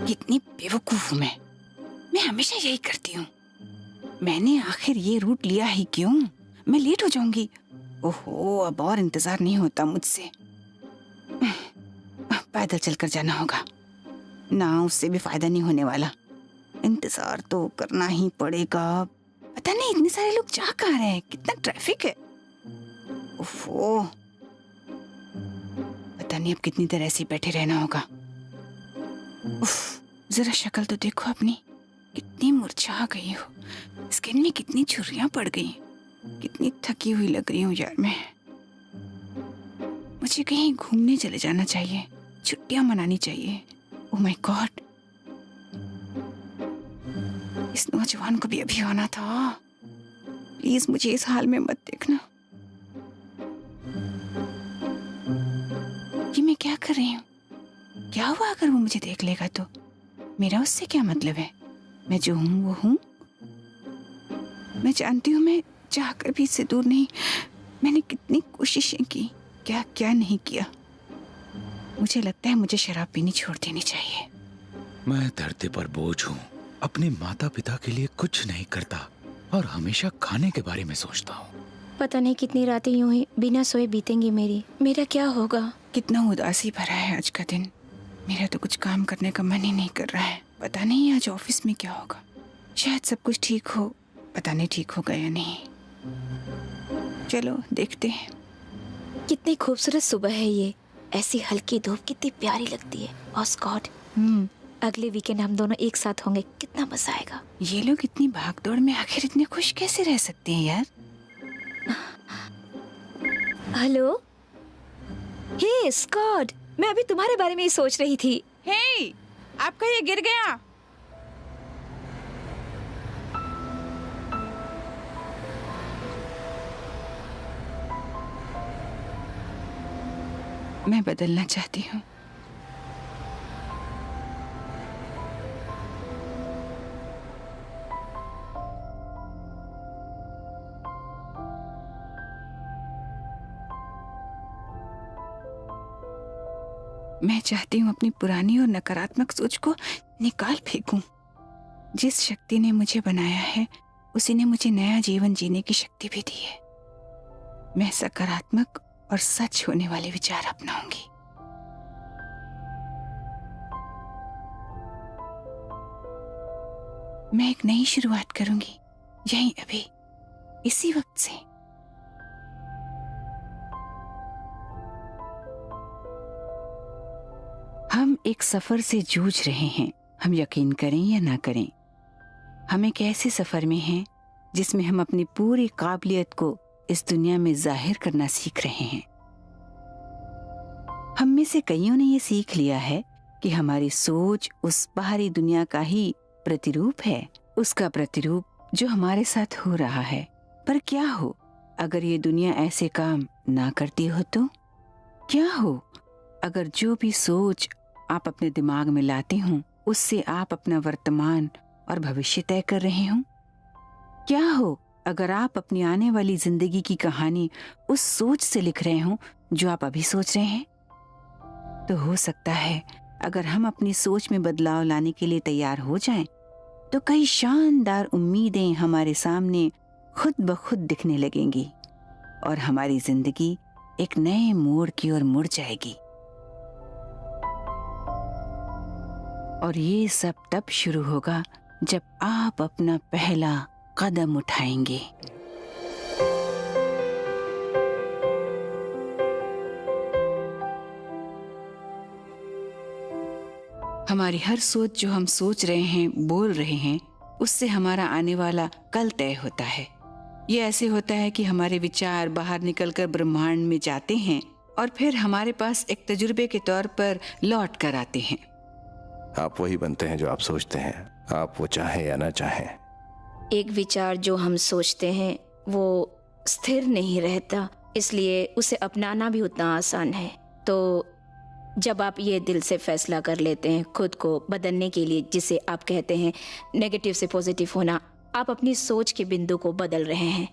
कितनी बेवकूफ हूँ मैं हमेशा यही करती हूँ। मैंने आखिर ये रूट लिया ही क्यों? मैं लेट हो जाऊंगी। ओहो, अब और इंतजार नहीं होता मुझसे। पैदल चलकर जाना होगा ना, उससे भी फायदा नहीं होने वाला। इंतजार तो करना ही पड़ेगा। पता नहीं इतने सारे लोग जा कहाँ रहे हैं, कितना ट्रैफिक है। ओहो, पता नहीं अब कितनी देर ऐसे ही बैठे रहना होगा। उफ, जरा शक्ल तो देखो अपनी, कितनी मुरझा गई हो। स्किन में कितनी झुर्रियां पड़ गई, कितनी थकी हुई लग रही हूँ यार मैं। मुझे कहीं घूमने चले जाना चाहिए, छुट्टियां मनानी चाहिए। ओह माय गॉड, इस नौजवान को भी अभी आना था। प्लीज मुझे इस हाल में मत देखना। ये मैं क्या कर रही हूँ? क्या हुआ अगर वो मुझे देख लेगा तो? मेरा उससे क्या मतलब है? मैं जो हूँ वो हूँ। मैं जानती हूँ मैं चाहकर भी इससे दूर नहीं। मैंने कितनी कोशिशें की, क्या क्या नहीं किया। मुझे लगता है मुझे शराब पीनी छोड़ देनी चाहिए। मैं धरती पर बोझ हूँ, अपने माता पिता के लिए कुछ नहीं करता और हमेशा खाने के बारे में सोचता हूँ। पता नहीं कितनी रातें यूं ही बिना सोए बीतेंगी मेरा क्या होगा। कितना उदासी भरा है आज का दिन। मेरा तो कुछ काम करने का मन ही नहीं कर रहा है। पता नहीं आज ऑफिस में क्या होगा। शायद सब कुछ ठीक हो, पता नहीं ठीक होगा या नहीं। चलो देखते हैं। कितनी खूबसूरत सुबह है ये, ऐसी हल्की धूप कितनी प्यारी लगती है। ओह गॉड, अगले वीकेंड हम दोनों एक साथ होंगे, कितना मजा आएगा। ये लोग इतनी भागदौड़ में आखिर इतने खुश कैसे रह सकते हैं यार? हेलो, हे स्कॉट, मैं अभी तुम्हारे बारे में ही सोच रही थी। हे, आपका ये गिर गया। मैं बदलना चाहती हूँ। मैं चाहती हूँ अपनी पुरानी और नकारात्मक सोच को निकाल फेंकूं। जिस शक्ति ने मुझे बनाया है उसी ने मुझे नया जीवन जीने की शक्ति भी दी है। मैं सकारात्मक और सच होने वाले विचार अपनाऊंगी। मैं एक नई शुरुआत करूंगी, यहीं अभी, इसी वक्त से। हम एक सफर से जूझ रहे हैं, हम यकीन करें या ना करें। हम एक ऐसे सफर में हैं जिसमें हम अपनी पूरी काबिलियत को इस दुनिया में जाहिर करना सीख रहे हैं। हम में से कईयों ने ये सीख लिया है कि हमारी सोच उस बाहरी दुनिया का ही प्रतिरूप है, उसका प्रतिरूप जो हमारे साथ हो रहा है। पर क्या हो अगर ये दुनिया ऐसे काम ना करती हो तो? क्या हो अगर जो भी सोच आप अपने दिमाग में लाते हो उससे आप अपना वर्तमान और भविष्य तय कर रहे हो? क्या हो अगर आप अपनी आने वाली जिंदगी की कहानी उस सोच से लिख रहे हो जो आप अभी सोच रहे हैं? तो हो सकता है अगर हम अपनी सोच में बदलाव लाने के लिए तैयार हो जाएं, तो कई शानदार उम्मीदें हमारे सामने खुद ब खुद दिखने लगेंगी और हमारी जिंदगी एक नए मोड़ की ओर मुड़ जाएगी। और ये सब तब शुरू होगा जब आप अपना पहला कदम उठाएंगे। हमारी हर सोच जो हम सोच रहे हैं, बोल रहे हैं, उससे हमारा आने वाला कल तय होता है। ये ऐसे होता है कि हमारे विचार बाहर निकलकर ब्रह्मांड में जाते हैं और फिर हमारे पास एक तजुर्बे के तौर पर लौट कर आते हैं। आप वही बनते हैं जो आप सोचते हैं, आप वो चाहें या ना चाहें। एक विचार जो हम सोचते हैं वो स्थिर नहीं रहता, इसलिए उसे अपनाना भी उतना आसान है। तो जब आप ये दिल से फैसला कर लेते हैं खुद को बदलने के लिए, जिसे आप कहते हैं नेगेटिव से पॉजिटिव होना, आप अपनी सोच के बिंदु को बदल रहे हैं।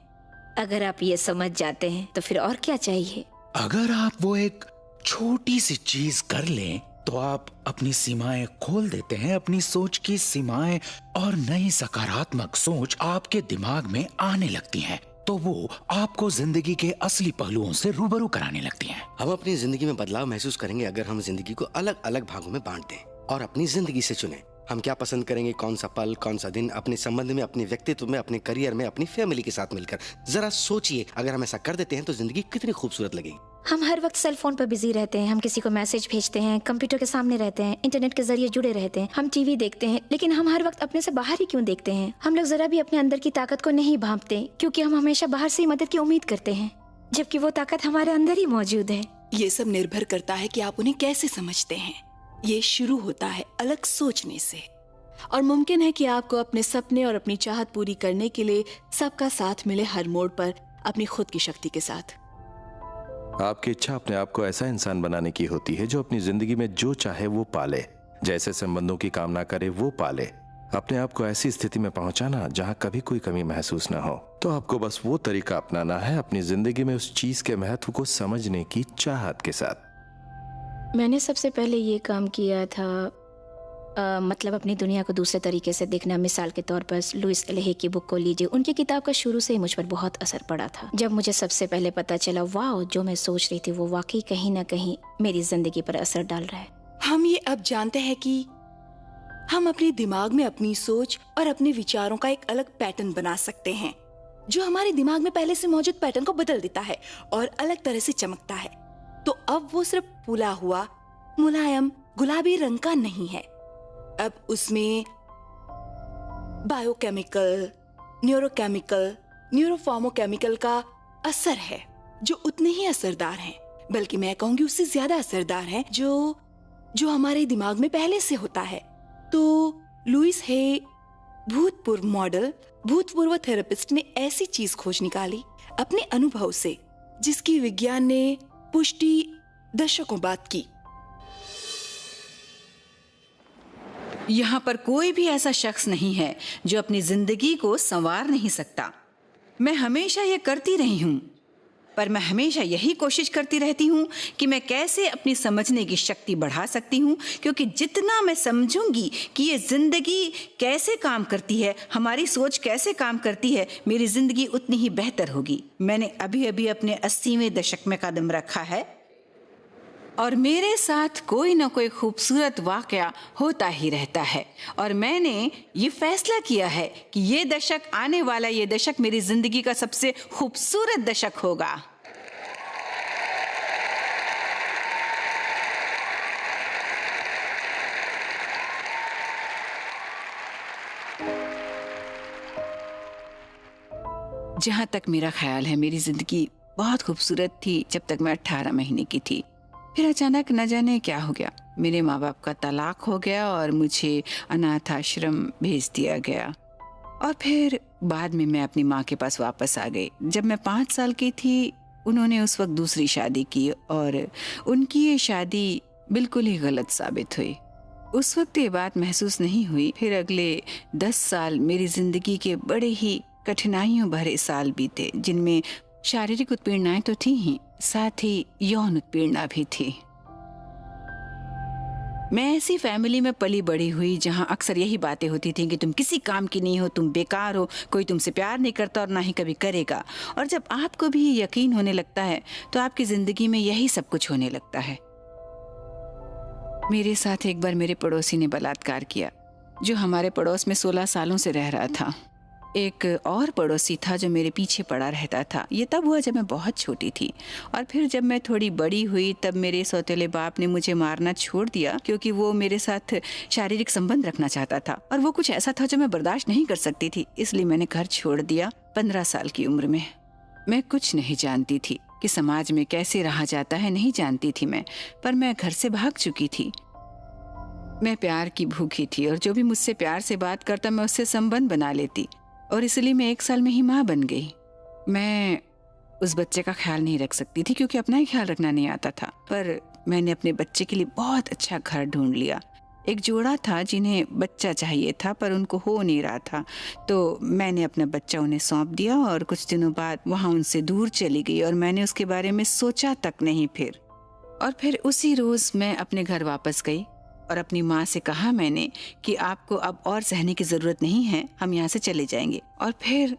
अगर आप ये समझ जाते हैं तो फिर और क्या चाहिए। अगर आप वो एक छोटी सी चीज कर लें तो आप अपनी सीमाएं खोल देते हैं, अपनी सोच की सीमाएं, और नई सकारात्मक सोच आपके दिमाग में आने लगती है तो वो आपको जिंदगी के असली पहलुओं से रूबरू कराने लगती हैं। हम अपनी जिंदगी में बदलाव महसूस करेंगे अगर हम जिंदगी को अलग अलग भागों में बांट दें और अपनी जिंदगी से चुनें। हम क्या पसंद करेंगे, कौन सा पल, कौन सा दिन, अपने संबंध में, अपने व्यक्तित्व में, अपने करियर में, अपनी फैमिली के साथ मिलकर। जरा सोचिए, अगर हम ऐसा कर देते हैं तो जिंदगी कितनी खूबसूरत लगेगी। हम हर वक्त सेल फोन पर बिजी रहते हैं, हम किसी को मैसेज भेजते हैं, कंप्यूटर के सामने रहते हैं, इंटरनेट के जरिए जुड़े रहते हैं, हम टीवी देखते हैं, लेकिन हम हर वक्त अपने से बाहर ही क्यों देखते हैं? हम लोग जरा भी अपने अंदर की ताकत को नहीं भांपते, क्योंकि हम हमेशा बाहर से ही मदद की उम्मीद करते हैं, जबकि वो ताकत हमारे अंदर ही मौजूद है। ये सब निर्भर करता है कि आप उन्हें कैसे समझते हैं। ये शुरू होता है अलग सोचने से, और मुमकिन है कि आपको अपने सपने और अपनी चाहत पूरी करने के लिए सबका साथ मिले हर मोड़ पर, अपनी खुद की शक्ति के साथ। आपकी इच्छा अपने आप को ऐसा इंसान बनाने की होती है जो अपनी जिंदगी में जो चाहे वो पाले, जैसे संबंधों की कामना करे वो पाले, अपने आप को ऐसी स्थिति में पहुंचाना जहां कभी कोई कमी महसूस ना हो। तो आपको बस वो तरीका अपनाना है अपनी जिंदगी में उस चीज के महत्व को समझने की चाहत के साथ। मैंने सबसे पहले ये काम किया था, मतलब अपनी दुनिया को दूसरे तरीके से देखना। मिसाल के तौर पर लुइस एलेहे की बुक को लीजिए, उनकी किताब का शुरू से ही मुझ पर बहुत असर पड़ा था। जब मुझे सबसे पहले पता चला वाह, जो मैं सोच रही थी वो वाकई कहीं ना कहीं मेरी जिंदगी पर असर डाल रहा है। हम ये अब जानते हैं कि हम अपने दिमाग में अपनी सोच और अपने विचारों का एक अलग पैटर्न बना सकते हैं, जो हमारे दिमाग में पहले से मौजूद पैटर्न को बदल देता है और अलग तरह से चमकता है। तो अब वो सिर्फ फूला हुआ मुलायम गुलाबी रंग का नहीं है, अब उसमें बायोकेमिकल, न्यूरोकेमिकल, न्यूरोफार्मोकेमिकल का असर है, जो उतने ही असरदार हैं, बल्कि मैं कहूंगी उससे ज्यादा असरदार हैं, जो हमारे दिमाग में पहले से होता है। तो लुइस हे, भूतपूर्व मॉडल, भूतपूर्व थेरेपिस्ट, ने ऐसी चीज खोज निकाली अपने अनुभव से, जिसकी विज्ञान ने पुष्टि दशकों बाद की। यहाँ पर कोई भी ऐसा शख्स नहीं है जो अपनी जिंदगी को संवार नहीं सकता। मैं हमेशा ये करती रही हूँ, पर मैं हमेशा यही कोशिश करती रहती हूँ कि मैं कैसे अपनी समझने की शक्ति बढ़ा सकती हूँ, क्योंकि जितना मैं समझूंगी कि ये जिंदगी कैसे काम करती है, हमारी सोच कैसे काम करती है, मेरी जिंदगी उतनी ही बेहतर होगी। मैंने अभी अभी अपने 80वें दशक में कदम रखा है और मेरे साथ कोई ना कोई खूबसूरत वाकया होता ही रहता है, और मैंने ये फैसला किया है कि ये दशक, आने वाला ये दशक मेरी जिंदगी का सबसे खूबसूरत दशक होगा। जहां तक मेरा ख्याल है, मेरी जिंदगी बहुत खूबसूरत थी जब तक मैं 18 महीने की थी। फिर अचानक न जाने क्या हो गया, मेरे माँ बाप का तलाक हो गया और मुझे अनाथ आश्रम भेज दिया गया। और फिर बाद में मैं अपनी माँ के पास वापस आ गई। जब मैं 5 साल की थी, उन्होंने उस वक्त दूसरी शादी की और उनकी ये शादी बिल्कुल ही गलत साबित हुई। उस वक्त ये बात महसूस नहीं हुई। फिर अगले 10 साल मेरी जिंदगी के बड़े ही कठिनाइयों भरे साल बीते, जिनमें शारीरिक उत्पीड़नाएं तो थी ही, साथ ही यौन उत्पीड़ना भी थी। मैं ऐसी फैमिली में पली बड़ी हुई जहां अक्सर यही बातें होती थी कि तुम किसी काम की नहीं हो, तुम बेकार हो, कोई तुमसे प्यार नहीं करता और ना ही कभी करेगा। और जब आपको भी यकीन होने लगता है तो आपकी जिंदगी में यही सब कुछ होने लगता है। मेरे साथ एक बार मेरे पड़ोसी ने बलात्कार किया, जो हमारे पड़ोस में 16 सालों से रह रहा था। एक और पड़ोसी था जो मेरे पीछे पड़ा रहता था। ये तब हुआ जब मैं बहुत छोटी थी। और फिर जब मैं थोड़ी बड़ी हुई तब मेरे सौतेले बाप ने मुझे मारना छोड़ दिया, क्योंकि वो मेरे साथ शारीरिक संबंध रखना चाहता था और वो कुछ ऐसा था जो मैं बर्दाश्त नहीं कर सकती थी। इसलिए मैंने घर छोड़ दिया 15 साल की उम्र में। मैं कुछ नहीं जानती थी कि समाज में कैसे रहा जाता है, नहीं जानती थी मैं, पर मैं घर से भाग चुकी थी। मैं प्यार की भूखी थी और जो भी मुझसे प्यार से बात करता मैं उससे संबंध बना लेती, और इसलिए मैं 1 साल में ही माँ बन गई। मैं उस बच्चे का ख्याल नहीं रख सकती थी क्योंकि अपना ही ख्याल रखना नहीं आता था, पर मैंने अपने बच्चे के लिए बहुत अच्छा घर ढूंढ लिया। एक जोड़ा था जिन्हें बच्चा चाहिए था पर उनको हो नहीं रहा था, तो मैंने अपना बच्चा उन्हें सौंप दिया और कुछ दिनों बाद वहाँ उनसे दूर चली गई और मैंने उसके बारे में सोचा तक नहीं। फिर उसी रोज़ मैं अपने घर वापस गई और अपनी माँ से कहा मैंने कि आपको अब और सहने की ज़रूरत नहीं है, हम यहाँ से चले जाएंगे। और फिर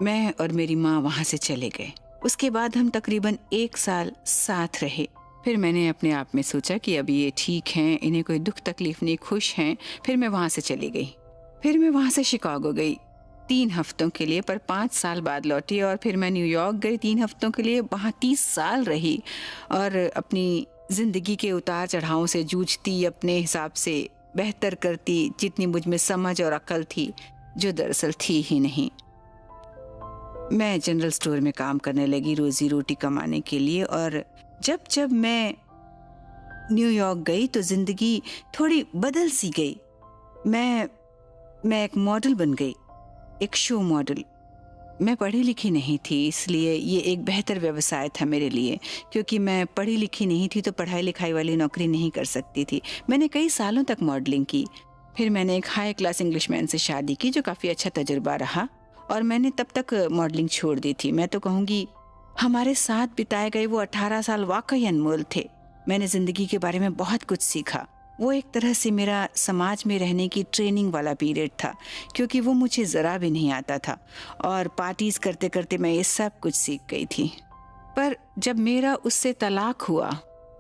मैं और मेरी माँ वहाँ से चले गए। उसके बाद हम तकरीबन 1 साल साथ रहे। फिर मैंने अपने आप में सोचा कि अब ये ठीक हैं, इन्हें कोई दुख तकलीफ नहीं, खुश हैं। फिर मैं वहाँ से चली गई। फिर मैं वहाँ से शिकागो गई 3 हफ्तों के लिए, पर 5 साल बाद लौटी। और फिर मैं न्यूयॉर्क गई 3 हफ्तों के लिए, वहाँ 30 साल रही और अपनी ज़िंदगी के उतार चढ़ावों से जूझती, अपने हिसाब से बेहतर करती जितनी मुझ में समझ और अक्ल थी, जो दरअसल थी ही नहीं। मैं जनरल स्टोर में काम करने लगी रोजी रोटी कमाने के लिए। और जब मैं न्यूयॉर्क गई तो ज़िंदगी थोड़ी बदल सी गई। मैं एक मॉडल बन गई, एक शो मॉडल। मैं पढ़ी लिखी नहीं थी, इसलिए ये एक बेहतर व्यवसाय था मेरे लिए, क्योंकि मैं पढ़ी लिखी नहीं थी तो पढ़ाई लिखाई वाली नौकरी नहीं कर सकती थी। मैंने कई सालों तक मॉडलिंग की। फिर मैंने एक हाई क्लास इंग्लिशमैन से शादी की, जो काफ़ी अच्छा तजुर्बा रहा, और मैंने तब तक मॉडलिंग छोड़ दी थी। मैं तो कहूँगी हमारे साथ बिताए गए वो 18 साल वाकई अनमोल थे। मैंने ज़िंदगी के बारे में बहुत कुछ सीखा। वो एक तरह से मेरा समाज में रहने की ट्रेनिंग वाला पीरियड था, क्योंकि वो मुझे ज़रा भी नहीं आता था और पार्टीज़ करते करते मैं ये सब कुछ सीख गई थी। पर जब मेरा उससे तलाक हुआ,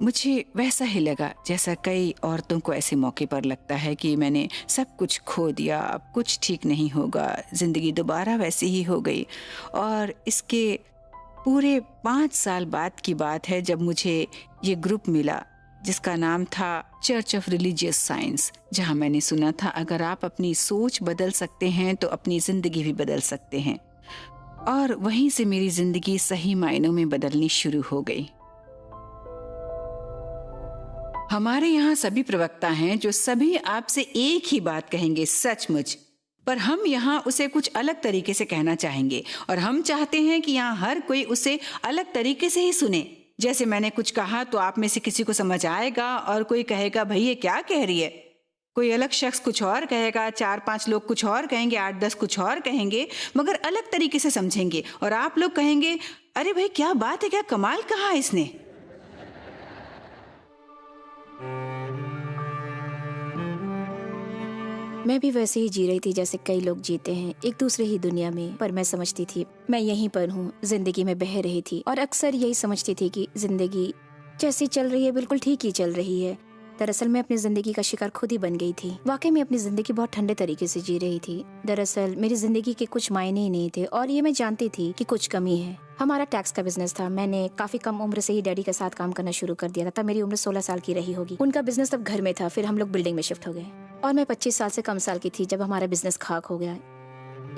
मुझे वैसा ही लगा जैसा कई औरतों को ऐसे मौके पर लगता है कि मैंने सब कुछ खो दिया, अब कुछ ठीक नहीं होगा, ज़िंदगी दोबारा वैसी ही हो गई। और इसके पूरे 5 साल बाद की बात है जब मुझे ये ग्रुप मिला जिसका नाम था चर्च ऑफ रिलीजियस साइंस, जहाँ मैंने सुना था अगर आप अपनी सोच बदल सकते हैं तो अपनी ज़िंदगी भी बदल सकते हैं। और वहीं से मेरी ज़िंदगी सही मायनों में बदलनी शुरू हो गई। हमारे यहाँ सभी प्रवक्ता हैं जो सभी आपसे एक ही बात कहेंगे, सचमुच, पर हम यहाँ उसे कुछ अलग तरीके से कहना चाहेंगे और हम चाहते हैं कि यहाँ हर कोई उसे अलग तरीके से ही सुने। जैसे मैंने कुछ कहा तो आप में से किसी को समझ आएगा और कोई कहेगा भाई ये क्या कह रही है, कोई अलग शख्स कुछ और कहेगा, 4-5 लोग कुछ और कहेंगे, 8-10 कुछ और कहेंगे, मगर अलग तरीके से समझेंगे। और आप लोग कहेंगे अरे भाई क्या बात है, क्या कमाल कहा इसने। मैं भी वैसे ही जी रही थी जैसे कई लोग जीते हैं, एक दूसरे ही दुनिया में। पर मैं समझती थी मैं यहीं पर हूँ, जिंदगी में बह रही थी और अक्सर यही समझती थी कि जिंदगी जैसी चल रही है बिल्कुल ठीक ही चल रही है। दरअसल मैं अपनी जिंदगी का शिकार खुद ही बन गई थी। वाकई में अपनी जिंदगी बहुत ठंडे तरीके से जी रही थी। दरअसल मेरी जिंदगी के कुछ मायने ही नहीं थे और ये मैं जानती थी कि कुछ कमी है। हमारा टैक्स का बिजनेस था। मैंने काफी कम उम्र से ही डैडी के साथ काम करना शुरू कर दिया था। तब मेरी उम्र 16 साल की रही होगी। उनका बिजनेस तब घर में था, फिर हम लोग बिल्डिंग में शिफ्ट हो गए और मैं 25 साल से कम साल की थी जब हमारा बिजनेस खाक हो गया।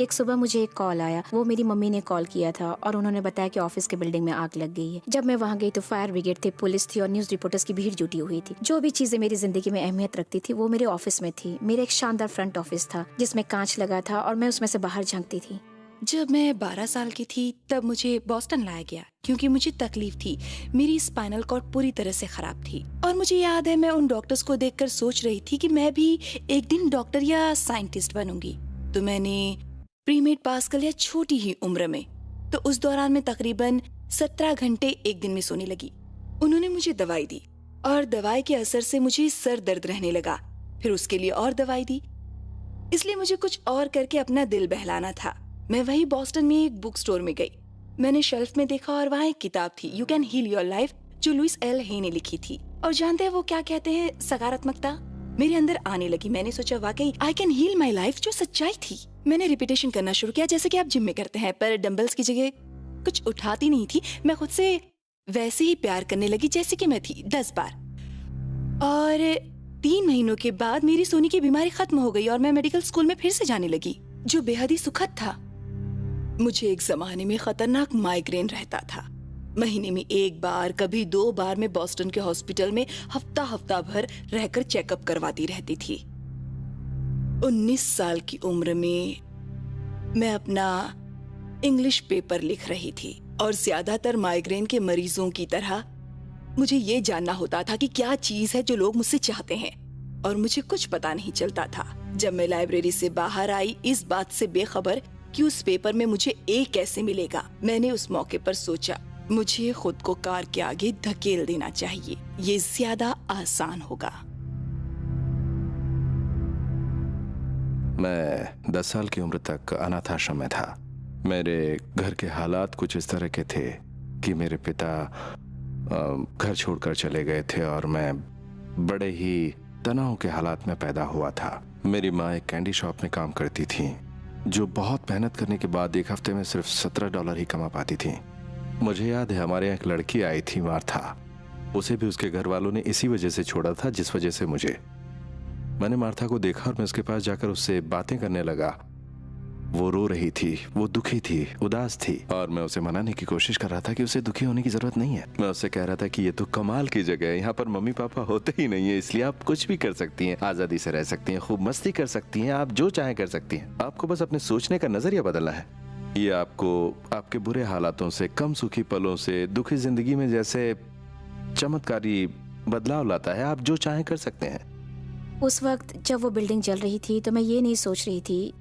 एक सुबह मुझे एक कॉल आया। वो मेरी मम्मी ने कॉल किया था और उन्होंने बताया कि ऑफिस के बिल्डिंग में आग लग गई है। जब मैं वहाँ गई तो फायर ब्रिगेड थे, पुलिस थी और न्यूज रिपोर्टर्स की भीड़ जुटी हुई थी। जो भी चीजें मेरी जिंदगी में अहमियत रखती थी वो मेरे ऑफिस में थी। मेरा एक शानदार फ्रंट ऑफिस था जिसमें कांच लगा था और मैं उसमें से बाहर झांकती थी। जब मैं 12 साल की थी तब मुझे बॉस्टन लाया गया क्योंकि मुझे तकलीफ थी। मेरी स्पाइनल कॉर्ड पूरी तरह से खराब थी और मुझे याद है मैं उन डॉक्टर्स को देखकर सोच रही थी कि मैं भी एक दिन डॉक्टर या साइंटिस्ट बनूंगी। तो मैंने प्री मेड पास कर लिया छोटी ही उम्र में। तो उस दौरान मैं तकरीबन 17 घंटे एक दिन में सोने लगी। उन्होंने मुझे दवाई दी और दवाई के असर से मुझे सर दर्द रहने लगा। फिर उसके लिए और दवाई दी, इसलिए मुझे कुछ और करके अपना दिल बहलाना था। मैं वही बॉस्टन में एक बुक स्टोर में गई। मैंने शेल्फ में देखा और वहाँ एक किताब थी, you can heal your life, जो लुइस एल हे ने लिखी थी। और जानते हैं वो क्या कहते हैं, सकारात्मकता मेरे अंदर आने लगी। मैंने सोचा वाकई I can heal my life, जो सच्चाई थी। मैंने रिपीटेशन करना शुरू किया जैसे कि आप जिम में करते हैं, पर डंबल्स की जगह कुछ उठाती नहीं थी। मैं खुद से वैसे ही प्यार करने लगी जैसे कि मैं थी 10 बार। और 3 महीनों के बाद मेरी सोने की बीमारी खत्म हो गई और मैं मेडिकल स्कूल में फिर से जाने लगी, जो बेहद ही सुखद था। मुझे एक जमाने में खतरनाक माइग्रेन रहता था। महीने में 1 बार, कभी 2 बार मैं बॉस्टन के हॉस्पिटल में हफ्ता भर रहकर चेकअप करवाती रहती थी। 19 साल की उम्र में मैं अपना इंग्लिश पेपर लिख रही थी और ज्यादातर माइग्रेन के मरीजों की तरह मुझे ये जानना होता था कि क्या चीज है जो लोग मुझसे चाहते हैं। और मुझे कुछ पता नहीं चलता था। जब मैं लाइब्रेरी से बाहर आई, इस बात से बेखबर कि उस पेपर में मुझे ए कैसे मिलेगा, मैंने उस मौके पर सोचा मुझे खुद को कार के आगे धकेल देना चाहिए, ये ज्यादा आसान होगा। मैं 10 साल की उम्र तक अनाथाश्रम में था। मेरे घर के हालात कुछ इस तरह के थे कि मेरे पिता घर छोड़कर चले गए थे और मैं बड़े ही तनाव के हालात में पैदा हुआ था। मेरी माँ एक कैंडी शॉप में काम करती थी, जो बहुत मेहनत करने के बाद एक हफ्ते में सिर्फ $17 ही कमा पाती थी। मुझे याद है हमारे यहाँ एक लड़की आई थी, मार्था। उसे भी उसके घर वालों ने इसी वजह से छोड़ा था जिस वजह से मुझे। मैंने मार्था को देखा और मैं उसके पास जाकर उससे बातें करने लगा। वो रो रही थी, वो दुखी थी, उदास थी, और मैं उसे मनाने की कोशिश कर रहा था कि उसे दुखी होने की जरूरत नहीं है। मैं उससे कह रहा था कि ये तो कमाल की जगह है, यहाँ पर मम्मी पापा होते ही नहीं है, इसलिए आप कुछ भी कर सकती हैं, आजादी से रह सकती हैं, खूब मस्ती कर सकती हैं, आप जो चाहे कर सकती हैं। आपको बस अपने सोचने का नजरिया बदलना है। ये आपको आपके बुरे हालातों से, कम सुखी पलों से, दुखी जिंदगी में जैसे चमत्कारी बदलाव लाता है। आप जो चाहे कर सकते हैं। उस वक्त जब वो बिल्डिंग जल रही थी तो मैं ये नहीं सोच रही थी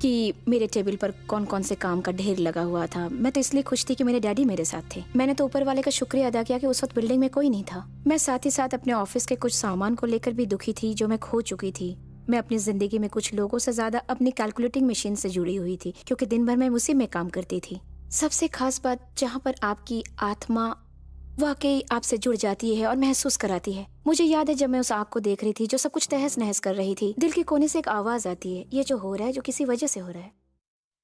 कि मेरे टेबल पर कौन कौन से काम का ढेर लगा हुआ था। मैं तो इसलिए खुश थी कि मेरे डैडी मेरे साथ थे। मैंने तो ऊपर वाले का शुक्रिया अदा किया कि उस वक्त बिल्डिंग में कोई नहीं था। मैं साथ ही साथ अपने ऑफिस के कुछ सामान को लेकर भी दुखी थी जो मैं खो चुकी थी। मैं अपनी जिंदगी में कुछ लोगों से ज्यादा अपनी कैलकुलेटिंग मशीन से जुड़ी हुई थी, क्योंकि दिन भर मैं उसी में काम करती थी। सबसे खास बात, जहाँ पर आपकी आत्मा वाकई आपसे जुड़ जाती है और महसूस कराती है। मुझे याद है जब मैं उस आग को देख रही थी जो सब कुछ तहस नहस कर रही थी, दिल के कोने से एक आवाज आती है, ये जो हो रहा है, जो किसी वजह से हो रहा है।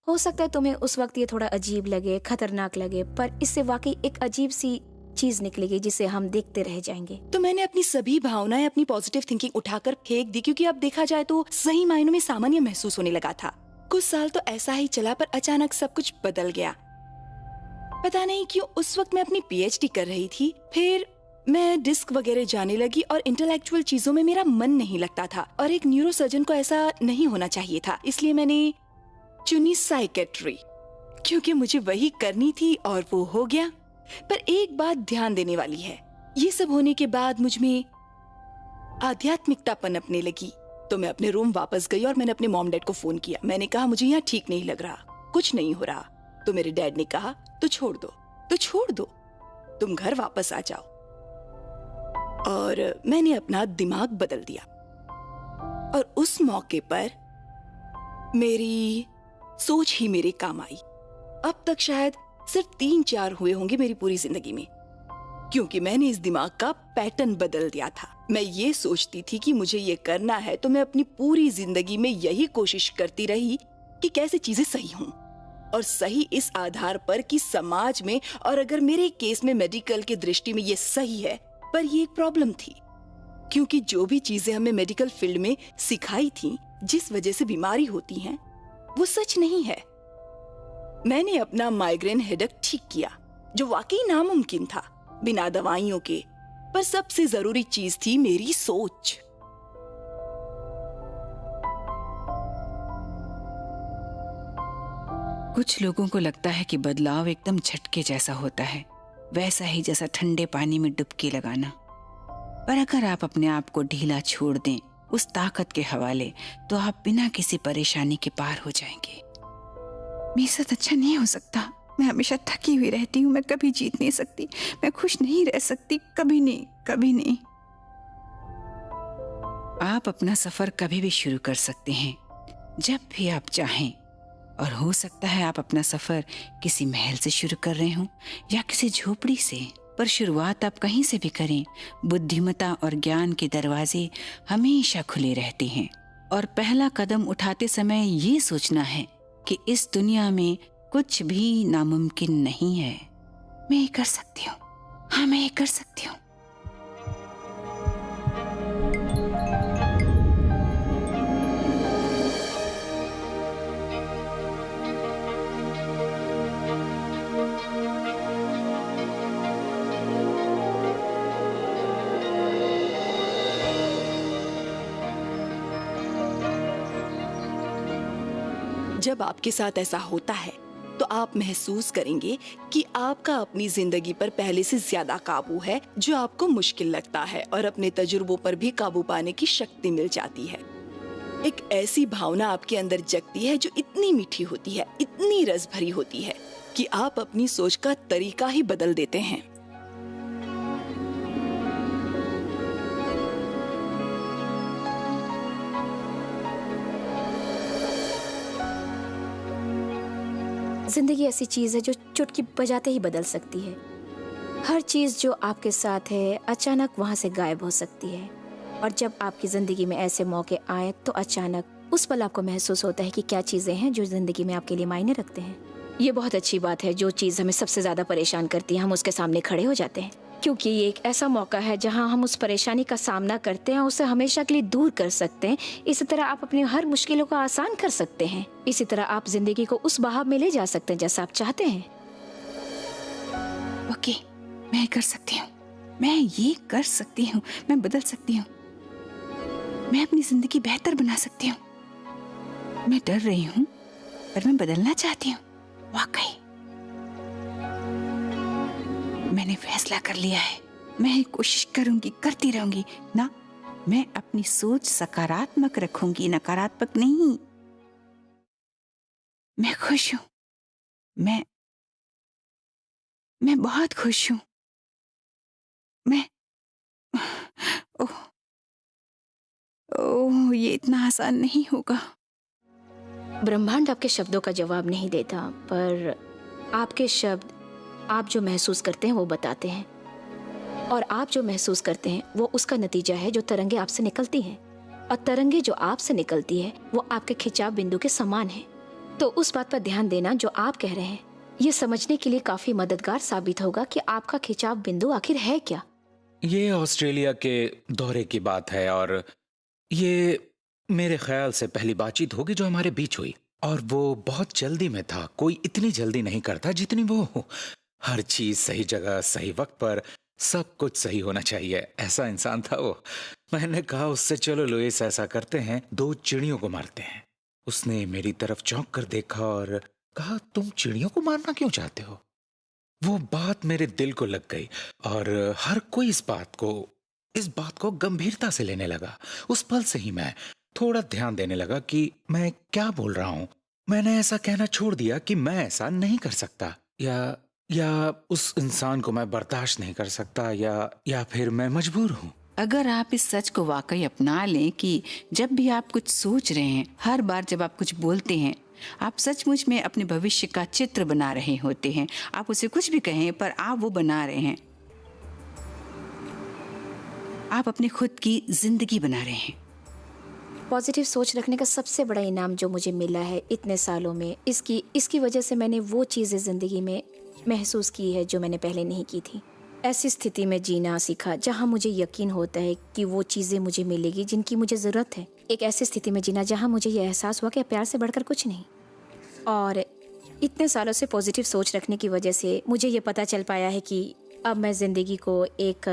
हो सकता है तुम्हें उस वक्त ये थोड़ा अजीब लगे, खतरनाक लगे, पर इससे वाकई एक अजीब सी चीज निकलेगी जिसे हम देखते रह जाएंगे। तो मैंने अपनी सभी भावनाएं, अपनी पॉजिटिव थिंकिंग उठाकर फेंक दी, क्योंकि अब देखा जाए तो सही मायनों में सामान्य महसूस होने लगा था। कुछ साल तो ऐसा ही चला, पर अचानक सब कुछ बदल गया। पता नहीं क्यों उस वक्त मैं अपनी पीएचडी कर रही थी, फिर मैं डिस्क वगैरह जाने लगी और इंटेलेक्चुअल चीजों में मेरा मन नहीं लगता था, और एक न्यूरोसर्जन को ऐसा नहीं होना चाहिए था। इसलिए मैंने चुनी साइकेट्री, क्योंकि मुझे वही करनी थी और वो हो गया। पर एक बात ध्यान देने वाली है, ये सब होने के बाद मुझ में आध्यात्मिकता पनपने लगी। तो मैं अपने रूम वापस गई और मैंने अपने मॉम डैड को फोन किया। मैंने कहा मुझे यहाँ ठीक नहीं लग रहा, कुछ नहीं हो रहा। तो मेरे डैड ने कहा तो छोड़ दो, तुम घर वापस आ जाओ। और मैंने अपना दिमाग बदल दिया, और उस मौके पर मेरी सोच ही मेरे काम आई। अब तक शायद सिर्फ 3-4 हुए होंगे मेरी पूरी जिंदगी में, क्योंकि मैंने इस दिमाग का पैटर्न बदल दिया था। मैं ये सोचती थी कि मुझे ये करना है, तो मैं अपनी पूरी जिंदगी में यही कोशिश करती रही कि कैसे चीजें सही हों, और सही इस आधार पर कि समाज में, और अगर मेरे केस में मेडिकल की दृष्टि में ये सही है। पर ये एक प्रॉब्लम थी, क्योंकि जो भी चीजें हमें मेडिकल फील्ड में सिखाई थी, जिस वजह से बीमारी होती है, वो सच नहीं है। मैंने अपना माइग्रेन हेडेक ठीक किया, जो वाकई नामुमकिन था बिना दवाइयों के। पर सबसे जरूरी चीज थी मेरी सोच। कुछ लोगों को लगता है कि बदलाव एकदम झटके जैसा होता है, वैसा ही जैसा ठंडे पानी में डुबकी लगाना। पर अगर आप अपने आप को ढीला छोड़ दें उस ताकत के हवाले, तो आप बिना किसी परेशानी के पार हो जाएंगे। मेरे साथ अच्छा नहीं हो सकता, मैं हमेशा थकी हुई रहती हूँ, मैं कभी जीत नहीं सकती, मैं खुश नहीं रह सकती, कभी नहीं, कभी नहीं। आप अपना सफर कभी भी शुरू कर सकते हैं, जब भी आप चाहें। और हो सकता है आप अपना सफर किसी महल से शुरू कर रहे हों या किसी झोपड़ी से, पर शुरुआत आप कहीं से भी करें, बुद्धिमत्ता और ज्ञान के दरवाजे हमेशा खुले रहते हैं। और पहला कदम उठाते समय ये सोचना है कि इस दुनिया में कुछ भी नामुमकिन नहीं है। मैं ये कर सकती हूँ, हाँ मैं ये कर सकती हूँ। जब आपके साथ ऐसा होता है तो आप महसूस करेंगे कि आपका अपनी जिंदगी पर पहले से ज्यादा काबू है, जो आपको मुश्किल लगता है, और अपने तजुर्बों पर भी काबू पाने की शक्ति मिल जाती है। एक ऐसी भावना आपके अंदर जगती है जो इतनी मीठी होती है, इतनी रस भरी होती है कि आप अपनी सोच का तरीका ही बदल देते हैं। जिंदगी ऐसी चीज है जो चुटकी बजाते ही बदल सकती है। हर चीज जो आपके साथ है अचानक वहां से गायब हो सकती है, और जब आपकी जिंदगी में ऐसे मौके आए तो अचानक उस पल आपको महसूस होता है कि क्या चीजें हैं जो जिंदगी में आपके लिए मायने रखते हैं। ये बहुत अच्छी बात है। जो चीज हमें सबसे ज्यादा परेशान करती है हम उसके सामने खड़े हो जाते हैं, क्योंकि ये एक ऐसा मौका है जहां हम उस परेशानी का सामना करते हैं और उसे हमेशा के लिए दूर कर सकते हैं। इसी तरह आप अपनी हर मुश्किलों को आसान कर सकते हैं। इसी तरह आप जिंदगी को उस बहाव में ले जा सकते हैं जैसा आप चाहते हैं। ओके, मैं कर सकती हूँ, मैं ये कर सकती हूँ, मैं बदल सकती हूँ, मैं अपनी जिंदगी बेहतर बना सकती हूँ। मैं डर रही हूँ पर मैं बदलना चाहती हूँ। वाकई मैंने फैसला कर लिया है, मैं कोशिश करूंगी, करती रहूंगी ना। मैं अपनी सोच सकारात्मक रखूंगी, नकारात्मक नहीं। मैं खुश हूं, मैं बहुत खुश हूं। मैं ओह ओह, ये इतना आसान नहीं होगा। ब्रह्मांड आपके शब्दों का जवाब नहीं देता, पर आपके शब्द आप जो महसूस करते हैं वो बताते हैं, और आप जो महसूस करते हैं वो उसका नतीजा है जो तरंगे आपसे निकलती हैं, और तरंगे जो आपसे निकलती है वो आपके खिंचाव बिंदु के समान है। तो उस बात पर ध्यान देना जो आप कह रहे हैं, ये समझने के लिए काफी मददगार साबित होगा कि आपका खिंचाव बिंदु आखिर है क्या। ये ऑस्ट्रेलिया के दौरे की बात है, और ये मेरे ख्याल से पहली बातचीत होगी जो हमारे बीच हुई, और वो बहुत जल्दी में था। कोई इतनी जल्दी नहीं करता जितनी वो हो। हर चीज सही जगह, सही वक्त पर, सब कुछ सही होना चाहिए, ऐसा इंसान था वो। मैंने कहा उससे, चलो लुइस ऐसा करते हैं, 2 चिड़ियों को मारते हैं। उसने मेरी तरफ चौंक कर देखा और कहा, तुम चिड़ियों को मारना क्यों चाहते हो? वो बात मेरे दिल को लग गई, और हर कोई इस बात को गंभीरता से लेने लगा। उस पल से ही मैं थोड़ा ध्यान देने लगा कि मैं क्या बोल रहा हूँ। मैंने ऐसा कहना छोड़ दिया कि मैं ऐसा नहीं कर सकता, या उस इंसान को मैं बर्दाश्त नहीं कर सकता, या फिर मैं मजबूर हूँ। अगर आप इस सच को वाकई अपना लें कि जब भी आप कुछ सोच रहे हैं, हर बार जब आप कुछ बोलते हैं, आप सचमुच में अपने भविष्य का चित्र बना रहे होते हैं। आप उसे कुछ भी कहें पर आप वो बना रहे हैं। आप अपनी खुद की जिंदगी बना रहे हैं। पॉजिटिव सोच रखने का सबसे बड़ा इनाम जो मुझे मिला है इतने सालों में, इसकी वजह से मैंने वो चीज़ें ज़िंदगी में महसूस की है जो मैंने पहले नहीं की थी। ऐसी स्थिति में जीना सीखा जहाँ मुझे यकीन होता है कि वो चीज़ें मुझे मिलेगी जिनकी मुझे ज़रूरत है। एक ऐसी स्थिति में जीना जहाँ मुझे ये एहसास हुआ कि प्यार से बढ़कर कुछ नहीं। और इतने सालों से पॉजिटिव सोच रखने की वजह से मुझे ये पता चल पाया है कि अब मैं ज़िंदगी को एक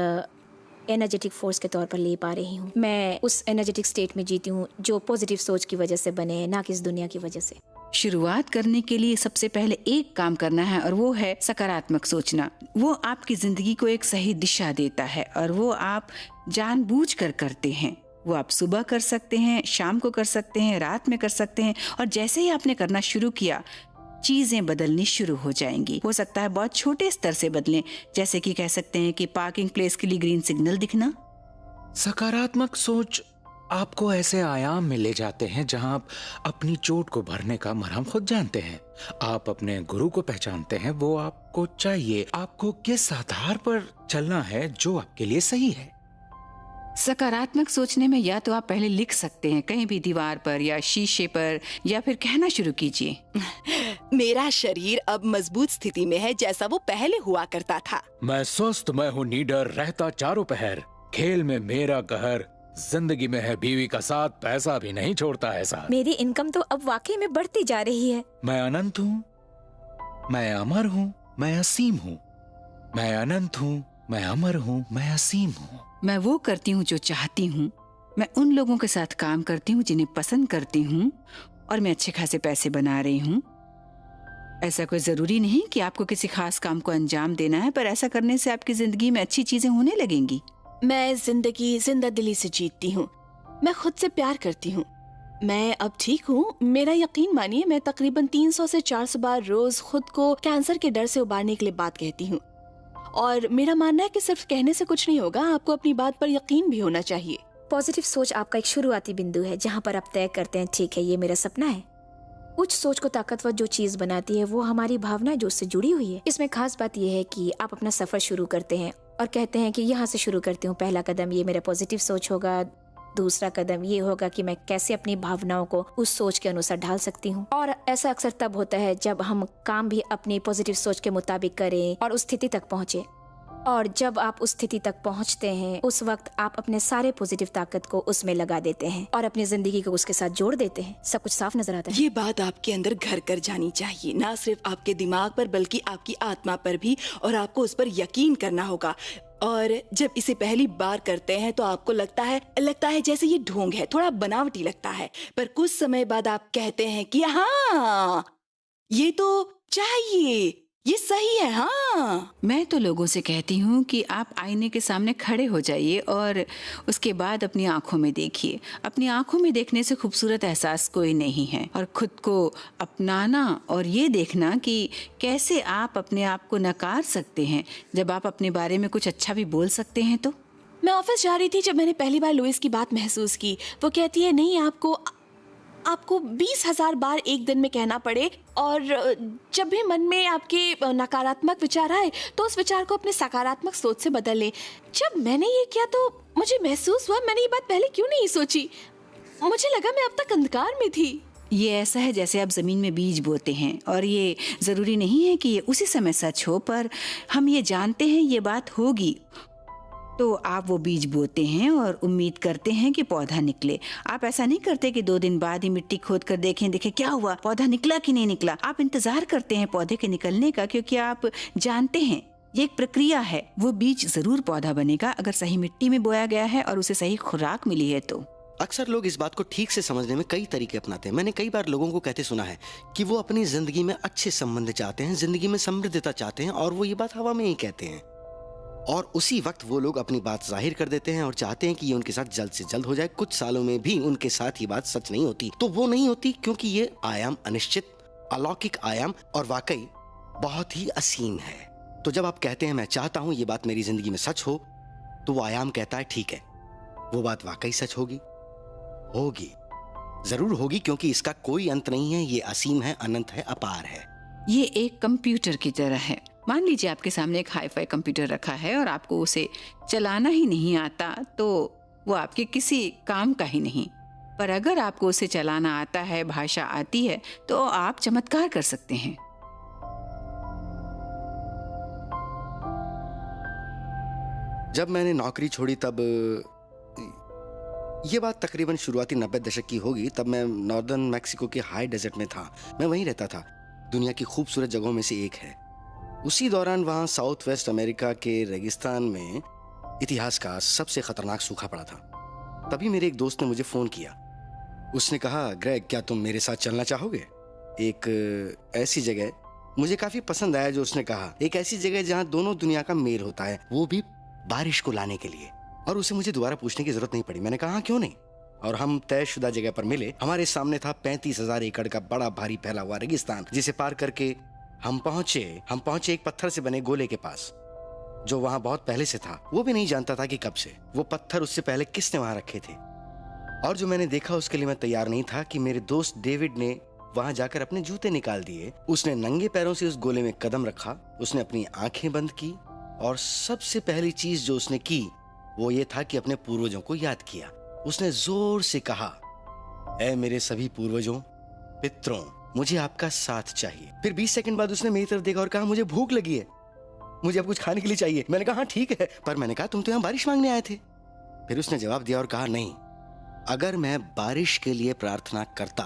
एनर्जेटिक फोर्स के तौर पर ले पा रही हूँ। मैं उस एनर्जेटिक स्टेट में जीती हूँ जो पॉजिटिव सोच की वजह से बने, ना कि इस दुनिया की वजह से। शुरुआत करने के लिए सबसे पहले एक काम करना है, और वो है सकारात्मक सोचना। वो आपकी जिंदगी को एक सही दिशा देता है, और वो आप जानबूझकर करते हैं। वो आप सुबह कर सकते हैं, शाम को कर सकते हैं, रात में कर सकते हैं, और जैसे ही आपने करना शुरू किया चीजें बदलनी शुरू हो जाएंगी। हो सकता है बहुत छोटे स्तर से बदलें, जैसे कि कह सकते हैं कि पार्किंग प्लेस के लिए ग्रीन सिग्नल दिखना। सकारात्मक सोच आपको ऐसे आयाम में ले जाते हैं जहां आप अपनी चोट को भरने का मरहम खुद जानते हैं। आप अपने गुरु को पहचानते हैं, वो आपको चाहिए, आपको किस आधार पर चलना है जो आपके लिए सही है। सकारात्मक सोचने में या तो आप पहले लिख सकते हैं कहीं भी, दीवार पर या शीशे पर, या फिर कहना शुरू कीजिए, मेरा शरीर अब मजबूत स्थिति में है जैसा वो पहले हुआ करता था। मैं स्वस्थ, मैं हूँ निडर, रहता चारों पहर, खेल में मेरा कहर, जिंदगी में है बीवी का साथ, पैसा भी नहीं छोड़ता है साथ। मेरी इनकम तो अब वाकई में बढ़ती जा रही है। मैं अनंत हूँ, मैं अमर हूँ, मैं असीम हूँ। मैं अनंत हूँ, मैं अमर हूँ, मैं असीम हूँ। मैं वो करती हूँ जो चाहती हूँ, मैं उन लोगों के साथ काम करती हूँ जिन्हें पसंद करती हूँ, और मैं अच्छे खासे पैसे बना रही हूँ। ऐसा कोई जरूरी नहीं कि आपको किसी खास काम को अंजाम देना है, पर ऐसा करने से आपकी जिंदगी में अच्छी चीजें होने लगेंगी। मैं जिंदगी जिंदा दिली से जीतती हूँ। मैं खुद से प्यार करती हूँ। मैं अब ठीक हूँ। मेरा यकीन मानिए, मैं तकरीबन 300 से 400 बार रोज खुद को कैंसर के डर से उबारने के लिए बात कहती हूँ। और मेरा मानना है कि सिर्फ कहने से कुछ नहीं होगा, आपको अपनी बात पर यकीन भी होना चाहिए। पॉजिटिव सोच आपका एक शुरुआती बिंदु है जहाँ पर आप तय करते हैं ठीक है ये मेरा सपना है। उच्च सोच को ताकतवर जो चीज बनाती है वो हमारी भावना जो उससे जुड़ी हुई है। इसमें खास बात यह है कि आप अपना सफर शुरू करते हैं और कहते हैं कि यहाँ से शुरू करती हूँ। पहला कदम ये मेरा पॉजिटिव सोच होगा, दूसरा कदम ये होगा कि मैं कैसे अपनी भावनाओं को उस सोच के अनुसार ढाल सकती हूँ। और ऐसा अक्सर तब होता है जब हम काम भी अपनी पॉजिटिव सोच के मुताबिक करें और उस स्थिति तक पहुँचे। और जब आप उस स्थिति तक पहुंचते हैं उस वक्त आप अपने सारे पॉजिटिव ताकत को उसमें लगा देते हैं और अपनी जिंदगी को उसके साथ जोड़ देते हैं। सब कुछ साफ नजर आता है। ये बात आपके अंदर घर कर जानी चाहिए, ना सिर्फ आपके दिमाग पर बल्कि आपकी आत्मा पर भी, और आपको उस पर यकीन करना होगा। और जब इसे पहली बार करते हैं तो आपको लगता है जैसे ये ढोंग है, थोड़ा बनावटी लगता है, पर कुछ समय बाद आप कहते हैं कि हाँ ये तो चाहिए, ये सही है। हाँ, मैं तो लोगों से कहती हूँ कि आप आईने के सामने खड़े हो जाइए और उसके बाद अपनी आंखों में देखिए। अपनी आंखों में देखने से खूबसूरत एहसास कोई नहीं है। और खुद को अपनाना और ये देखना कि कैसे आप अपने आप को नकार सकते हैं जब आप अपने बारे में कुछ अच्छा भी बोल सकते हैं। तो मैं ऑफिस जा रही थी जब मैंने पहली बार लुइस की बात महसूस की। वो कहती है नहीं, आपको 20,000 बार एक दिन में कहना पड़े, और जब भी मन में आपके नकारात्मक विचार आए तो उस विचार को अपने सकारात्मक सोच से बदल लें। जब मैंने ये किया तो मुझे महसूस हुआ मैंने ये बात पहले क्यों नहीं सोची। मुझे लगा मैं अब तक अंधकार में थी। ये ऐसा है जैसे आप जमीन में बीज बोते हैं, और ये जरूरी नहीं है कि ये उसी समय सच हो, पर हम ये जानते हैं ये बात होगी, तो आप वो बीज बोते हैं और उम्मीद करते हैं कि पौधा निकले। आप ऐसा नहीं करते कि 2 दिन बाद ही मिट्टी खोद कर देखें क्या हुआ, पौधा निकला कि नहीं निकला। आप इंतजार करते हैं पौधे के निकलने का, क्योंकि आप जानते हैं ये एक प्रक्रिया है। वो बीज जरूर पौधा बनेगा अगर सही मिट्टी में बोया गया है और उसे सही खुराक मिली है। तो अक्सर लोग इस बात को ठीक से समझने में कई तरीके अपनाते हैं। मैंने कई बार लोगों को कहते सुना है कि वो अपनी जिंदगी में अच्छे संबंध चाहते हैं, जिंदगी में समृद्धता चाहते हैं, और वो ये बात हवा में ही कहते हैं, और उसी वक्त वो लोग अपनी बात जाहिर कर देते हैं और चाहते हैं कि ये उनके साथ जल्द से जल्द हो जाए। कुछ सालों में भी उनके साथ ये बात सच नहीं होती। तो वो नहीं होती क्योंकि ये आयाम अनिश्चित, अलौकिक आयाम और वाकई बहुत ही असीम है। तो जब आप कहते हैं मैं चाहता हूं ये बात मेरी जिंदगी में सच हो, तो वो आयाम कहता है ठीक है, वो बात वाकई सच होगी, जरूर होगी, क्योंकि इसका कोई अंत नहीं है। ये असीम है, अनंत है, अपार है। ये एक कंप्यूटर की तरह है। मान लीजिए आपके सामने एक हाई-फाई कंप्यूटर रखा है और आपको उसे चलाना ही नहीं आता, तो वो आपके किसी काम का ही नहीं। पर अगर आपको उसे चलाना आता है, भाषा आती है, तो आप चमत्कार कर सकते हैं। जब मैंने नौकरी छोड़ी तब ये बात तकरीबन शुरुआती 90 दशक की होगी। तब मैं नॉर्दर्न मैक्सिको के हाई डेजर्ट में था। मैं वहीं रहता था। दुनिया की खूबसूरत जगहों में से एक है। उसी दौरान वहाँ साउथ वेस्ट अमेरिका के रेगिस्तान में इतिहास का सबसे खतरनाक सूखा पड़ा था। तभी मेरे एक दोस्त ने मुझे फ़ोन किया। उसने कहा, ग्रेग क्या तुम मेरे साथ चलना चाहोगे? एक ऐसी जगह मुझे काफ़ी पसंद आया जो उसने कहा, एक ऐसी जगह जहाँ दोनों दुनिया का मेल होता है, वो भी बारिश को लाने के लिए। और उसे मुझे दोबारा पूछने की जरूरत नहीं पड़ी। मैंने कहा क्यों नहीं, और हम तयशुदा जगह पर मिले। हमारे सामने था 35,000 एकड़ का बड़ा भारी फैला हुआ रेगिस्तान, जिसे पार करके हम पहुंचे एक पत्थर से बने गोले के पास, जो वहां बहुत पहले से था। वो भी नहीं जानता था कि कब से। वो पत्थर उससे पहले किसने वहां रखे थे, और जो मैंने देखा उसके लिए मैं तैयार नहीं था कि मेरे दोस्त डेविड ने वहां जाकर अपने जूते निकाल दिए। उसने नंगे पैरों से उस गोले में कदम रखा। उसने अपनी आंखें बंद की, और सबसे पहली चीज जो उसने की वो ये था कि अपने पूर्वजों को याद किया। उसने जोर से कहा, ऐ मेरे सभी पूर्वजों, पितरों, मुझे आपका साथ चाहिए। फिर 20 सेकंड बाद उसने मेरी तरफ देखा और कहा, मुझे भूख लगी है, मुझे अब कुछ खाने के लिए चाहिए। मैंने कहा हाँ ठीक है, पर मैंने कहा तुम तो यहाँ बारिश मांगने आए थे। फिर उसने जवाब दिया और कहा, नहीं, अगर मैं बारिश के लिए प्रार्थना करता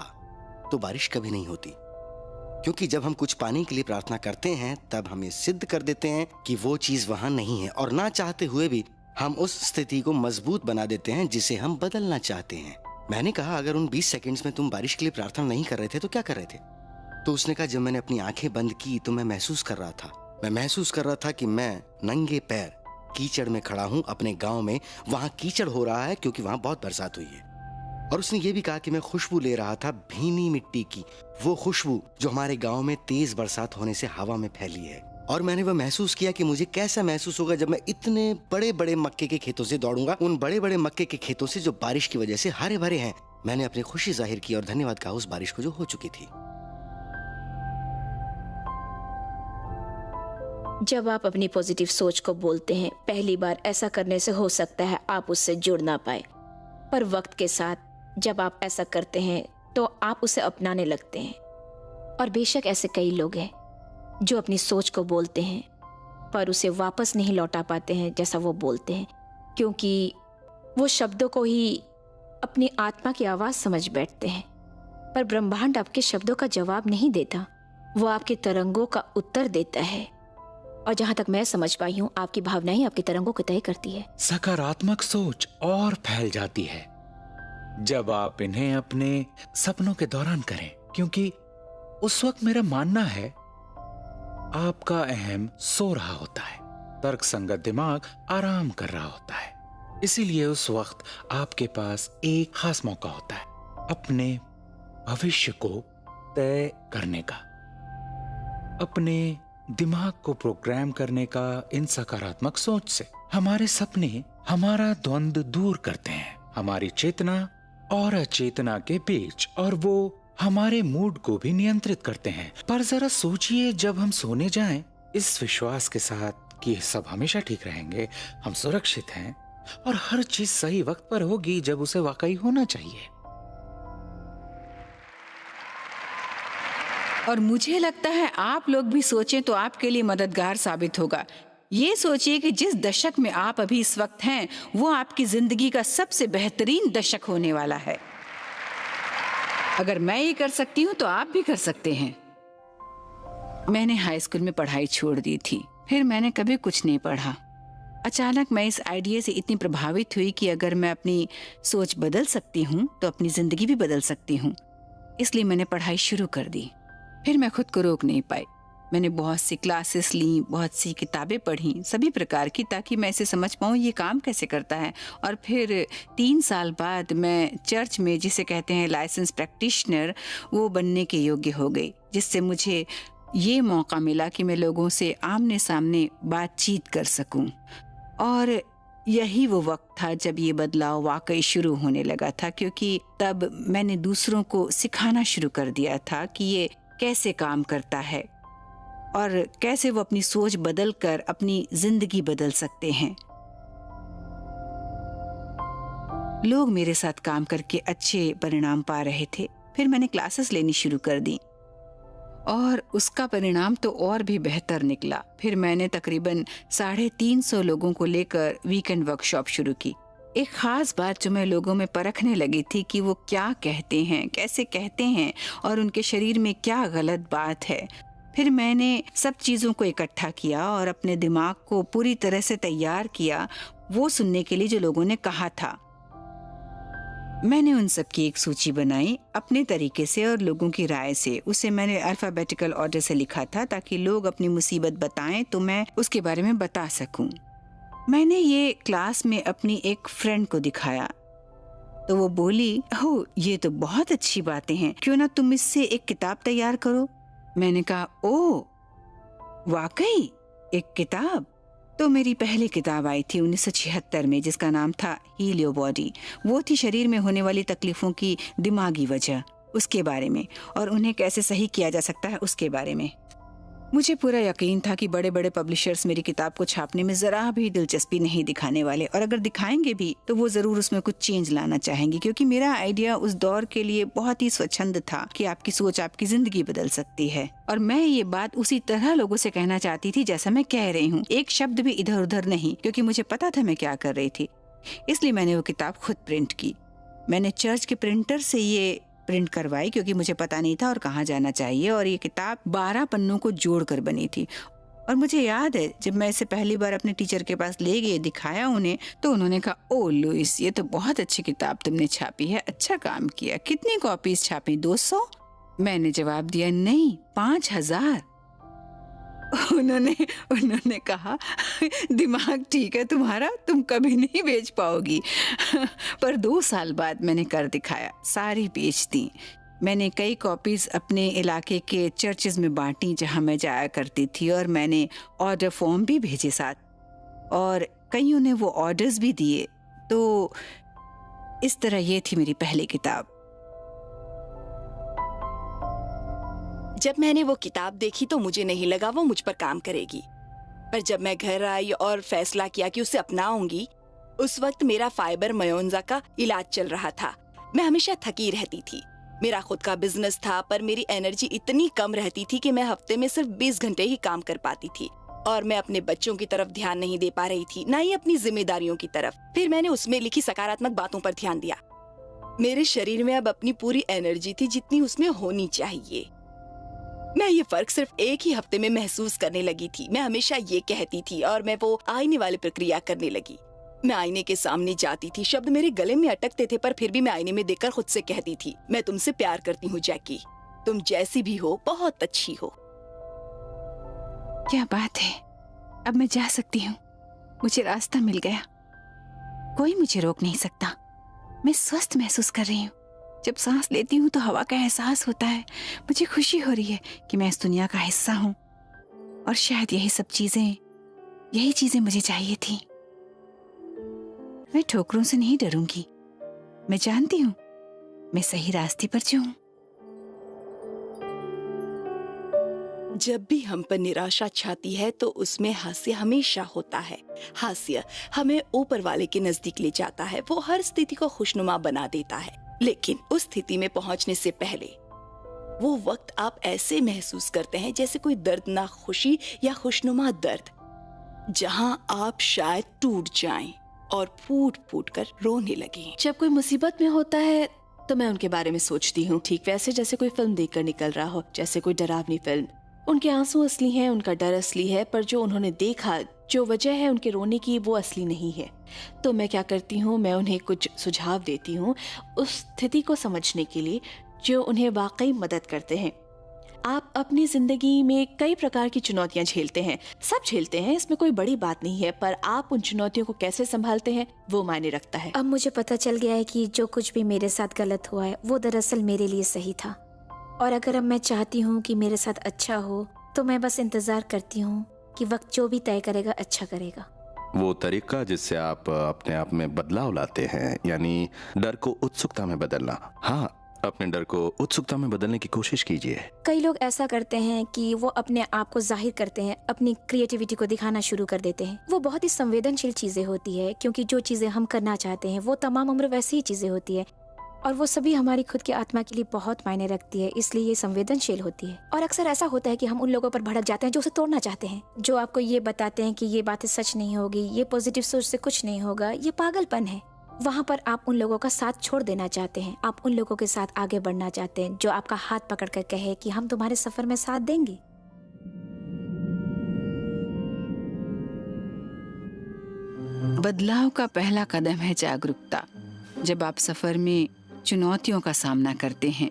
तो बारिश कभी नहीं होती, क्योंकि जब हम कुछ पाने के लिए प्रार्थना करते हैं तब हमें सिद्ध कर देते हैं कि वो चीज वहां नहीं है, और ना चाहते हुए भी हम उस स्थिति को मजबूत बना देते हैं जिसे हम बदलना चाहते हैं। मैंने कहा, अगर उन 20 सेकंड्स में तुम बारिश के लिए प्रार्थना नहीं कर रहे थे तो क्या कर रहे थे? तो उसने कहा जब मैंने अपनी आंखें बंद की तो मैं महसूस कर रहा था कि मैं नंगे पैर कीचड़ में खड़ा हूं अपने गांव में। वहां कीचड़ हो रहा है क्योंकि वहां बहुत बरसात हुई है। और उसने ये भी कहा कि मैं खुशबू ले रहा था भीनी मिट्टी की, वो खुशबू जो हमारे गांव में तेज बरसात होने से हवा में फैली है। और मैंने वह महसूस किया कि मुझे कैसा महसूस होगा जब मैं इतने बड़े बड़े मक्के के खेतों से दौड़ूंगा, उन बड़े बड़े मक्के के खेतों से जो बारिश की वजह से हरे भरे हैं। मैंने अपनी खुशी जाहिर की और धन्यवाद कहा उस बारिश को जो हो चुकी थी। जब आप अपनी पॉजिटिव सोच को बोलते हैं, पहली बार ऐसा करने से हो सकता है आप उससे जुड़ ना पाए, पर वक्त के साथ जब आप ऐसा करते हैं तो आप उसे अपनाने लगते हैं। और बेशक ऐसे कई लोग हैं जो अपनी सोच को बोलते हैं पर उसे वापस नहीं लौटा पाते हैं जैसा वो बोलते हैं, क्योंकि वो शब्दों को ही अपनी आत्मा की आवाज़ समझ बैठते हैं। पर ब्रह्मांड आपके शब्दों का जवाब नहीं देता, वो आपके तरंगों का उत्तर देता है। और जहां तक मैं समझ पाई हूं, आपकी भावनाएं ही आपकी तरंगों को तय करती है। सकारात्मक सोच और फैल जाती है जब आप इन्हें अपने सपनों के दौरान करें, क्योंकि उस वक्त मेरा मानना है आपका अहम सो रहा होता है, तर्क संगत दिमाग आराम कर रहा होता है। इसीलिए उस वक्त आपके पास एक खास मौका होता है अपने भविष्य को तय करने का, अपने दिमाग को प्रोग्राम करने का। इन सकारात्मक सोच से हमारे सपने हमारा द्वंद्व दूर करते हैं, हमारी चेतना और अचेतना के बीच, और वो हमारे मूड को भी नियंत्रित करते हैं। पर जरा सोचिए, जब हम सोने जाएं इस विश्वास के साथ कि सब हमेशा ठीक रहेंगे, हम सुरक्षित हैं और हर चीज सही वक्त पर होगी जब उसे वाकई होना चाहिए। और मुझे लगता है आप लोग भी सोचें तो आपके लिए मददगार साबित होगा। ये सोचिए कि जिस दशक में आप अभी इस वक्त हैं वो आपकी जिंदगी का सबसे बेहतरीन दशक होने वाला है। अगर मैं ये कर सकती हूँ तो आप भी कर सकते हैं। मैंने हाई स्कूल में पढ़ाई छोड़ दी थी, फिर मैंने कभी कुछ नहीं पढ़ा। अचानक मैं इस आइडिया से इतनी प्रभावित हुई कि अगर मैं अपनी सोच बदल सकती हूँ तो अपनी जिंदगी भी बदल सकती हूँ। इसलिए मैंने पढ़ाई शुरू कर दी। फिर मैं खुद को रोक नहीं पाई। मैंने बहुत सी क्लासेस ली, बहुत सी किताबें पढ़ी सभी प्रकार की, ताकि मैं इसे समझ पाऊँ ये काम कैसे करता है। और फिर 3 साल बाद मैं चर्च में जिसे कहते हैं लाइसेंस प्रैक्टिशनर, वो बनने के योग्य हो गई, जिससे मुझे ये मौका मिला कि मैं लोगों से आमने सामने बातचीत कर सकूं। और यही वो वक्त था जब ये बदलाव वाकई शुरू होने लगा था, क्योंकि तब मैंने दूसरों को सिखाना शुरू कर दिया था कि ये कैसे काम करता है और कैसे वो अपनी सोच बदलकर अपनी जिंदगी बदल सकते हैं। लोग मेरे साथ काम करके अच्छे परिणाम पा रहे थे। फिर मैंने क्लासेस लेनी शुरू कर दी और उसका परिणाम तो और भी बेहतर निकला। फिर मैंने तकरीबन 350 लोगों को लेकर वीकेंड वर्कशॉप शुरू की। एक खास बात जो मैं लोगों में परखने लगी थी कि वो क्या कहते हैं, कैसे कहते हैं और उनके शरीर में क्या गलत बात है। फिर मैंने सब चीज़ों को इकट्ठा किया और अपने दिमाग को पूरी तरह से तैयार किया वो सुनने के लिए जो लोगों ने कहा था। मैंने उन सब की एक सूची बनाई अपने तरीके से और लोगों की राय से। उसे मैंने अल्फाबेटिकल ऑर्डर से लिखा था ताकि लोग अपनी मुसीबत बताएं तो मैं उसके बारे में बता सकूं। मैंने ये क्लास में अपनी एक फ्रेंड को दिखाया तो वो बोली, ओह ये तो बहुत अच्छी बातें हैं, क्यों ना तुम इससे एक किताब तैयार करो। मैंने कहा, ओह वाकई एक किताब। तो मेरी पहली किताब आई थी 1976 में, जिसका नाम था हील योर बॉडी। वो थी शरीर में होने वाली तकलीफों की दिमागी वजह, उसके बारे में, और उन्हें कैसे सही किया जा सकता है उसके बारे में। मुझे पूरा यकीन था कि बड़े बड़े पब्लिशर्स मेरी किताब को छापने में जरा भी दिलचस्पी नहीं दिखाने वाले, और अगर दिखाएंगे भी तो वो जरूर उसमें कुछ चेंज लाना चाहेंगे, क्योंकि मेरा आइडिया उस दौर के लिए बहुत ही स्वच्छंद था कि आपकी सोच आपकी जिंदगी बदल सकती है। और मैं ये बात उसी तरह लोगों से कहना चाहती थी जैसा मैं कह रही हूँ, एक शब्द भी इधर उधर नहीं, क्योंकि मुझे पता था मैं क्या कर रही थी। इसलिए मैंने वो किताब खुद प्रिंट की। मैंने चर्च के प्रिंटर से ये प्रिंट करवाई क्योंकि मुझे पता नहीं था और कहाँ जाना चाहिए, और ये किताब 12 पन्नों को जोड़कर बनी थी। और मुझे याद है जब मैं इसे पहली बार अपने टीचर के पास ले गई, दिखाया उन्हें, तो उन्होंने कहा, ओ लुइस ये तो बहुत अच्छी किताब तुमने छापी है, अच्छा काम किया। कितनी कॉपीज छापी? 200? मैंने जवाब दिया, नहीं, 5,000। उन्होंने कहा, दिमाग ठीक है तुम्हारा, तुम कभी नहीं बेच पाओगी। पर 2 साल बाद मैंने कर दिखाया, सारी बेच दी। मैंने कई कॉपीज अपने इलाके के चर्चेज में बांटी जहां मैं जाया करती थी, और मैंने ऑर्डर फॉर्म भी भेजे साथ, और कईयों ने वो ऑर्डर्स भी दिए। तो इस तरह ये थी मेरी पहली किताब। जब मैंने वो किताब देखी तो मुझे नहीं लगा वो मुझ पर काम करेगी, पर जब मैं घर आई और फैसला किया कि उसे अपनाऊंगी, उस वक्त मेरा फाइब्रोमायोल्जिया का इलाज चल रहा था। मैं हमेशा थकी रहती थी। मेरा खुद का बिजनेस था, पर मेरी एनर्जी इतनी कम रहती थी कि मैं हफ्ते में सिर्फ 20 घंटे ही काम कर पाती थी, और मैं अपने बच्चों की तरफ ध्यान नहीं दे पा रही थी, ना ही अपनी जिम्मेदारियों की तरफ। फिर मैंने उसमें लिखी सकारात्मक बातों पर ध्यान दिया। मेरे शरीर में अब अपनी पूरी एनर्जी थी जितनी उसमें होनी चाहिए। मैं ये फर्क सिर्फ एक ही हफ्ते में महसूस करने लगी थी। मैं हमेशा ये कहती थी, और मैं वो आईने वाली प्रक्रिया करने लगी। मैं आईने के सामने जाती थी, शब्द मेरे गले में अटकते थे, पर फिर भी मैं आईने में देखकर खुद से कहती थी, मैं तुमसे प्यार करती हूँ जैकी, तुम जैसी भी हो बहुत अच्छी हो। क्या बात है, अब मैं जा सकती हूँ। मुझे रास्ता मिल गया, कोई मुझे रोक नहीं सकता। मैं स्वस्थ महसूस कर रही हूँ। जब सांस लेती हूँ तो हवा का एहसास होता है। मुझे खुशी हो रही है कि मैं इस दुनिया का हिस्सा हूँ, और शायद यही चीजें मुझे चाहिए थी। मैं ठोकरों से नहीं डरूंगी। मैं जानती हूँ मैं सही रास्ते पर जो हूँ। जब भी हम पर निराशा छाती है तो उसमें हास्य हमेशा होता है। हास्य हमें ऊपर वाले के नजदीक ले जाता है। वो हर स्थिति को खुशनुमा बना देता है, लेकिन उस स्थिति में पहुंचने से पहले वो वक्त आप ऐसे महसूस करते हैं जैसे कोई दर्दनाक खुशी या खुशनुमा दर्द, जहां आप शायद टूट जाएं और फूट फूट कर रोने लगे। जब कोई मुसीबत में होता है तो मैं उनके बारे में सोचती हूँ, ठीक वैसे जैसे कोई फिल्म देखकर निकल रहा हो, जैसे कोई डरावनी फिल्म। उनके आंसू असली हैं, उनका डर असली है, पर जो उन्होंने देखा, जो वजह है उनके रोने की, वो असली नहीं है। तो मैं क्या करती हूँ, मैं उन्हें कुछ सुझाव देती हूँ उस स्थिति को समझने के लिए जो उन्हें वाकई मदद करते हैं। आप अपनी जिंदगी में कई प्रकार की चुनौतियां झेलते हैं, सब झेलते हैं, इसमें कोई बड़ी बात नहीं है, पर आप उन चुनौतियों को कैसे संभालते हैं वो मायने रखता है। अब मुझे पता चल गया है कि जो कुछ भी मेरे साथ गलत हुआ है वो दरअसल मेरे लिए सही था, और अगर अब मैं चाहती हूँ कि मेरे साथ अच्छा हो तो मैं बस इंतजार करती हूँ कि वक्त जो भी तय करेगा अच्छा करेगा। वो तरीका जिससे आप अपने आप में बदलाव लाते हैं, यानी डर को उत्सुकता में बदलना। हाँ, अपने डर को उत्सुकता में बदलने की कोशिश कीजिए। कई लोग ऐसा करते हैं कि वो अपने आप को जाहिर करते हैं, अपनी क्रिएटिविटी को दिखाना शुरू कर देते हैं। वो बहुत ही संवेदनशील चीजें होती है, क्योंकि जो चीजें हम करना चाहते हैं वो तमाम उम्र वैसी ही चीजें होती है, और वो सभी हमारी खुद की आत्मा के लिए बहुत मायने रखती है, इसलिए ये संवेदनशील होती है। और अक्सर ऐसा होता है कि हम उन लोगों पर भड़क जाते हैं जो उसे तोड़ना चाहते हैं, जो आपको ये बताते हैं कि ये बातें सच नहीं होगी, ये पॉजिटिव सोच से कुछ नहीं होगा, ये पागलपन है। वहाँ पर आप उन लोगों का साथ छोड़ देना चाहते हैं, आप उन लोगों के साथ आगे बढ़ना चाहते हैं जो आपका हाथ पकड़कर कहे कि हम तुम्हारे सफर में साथ देंगे। बदलाव का पहला कदम है जागरूकता। जब आप सफर में चुनौतियों का सामना करते हैं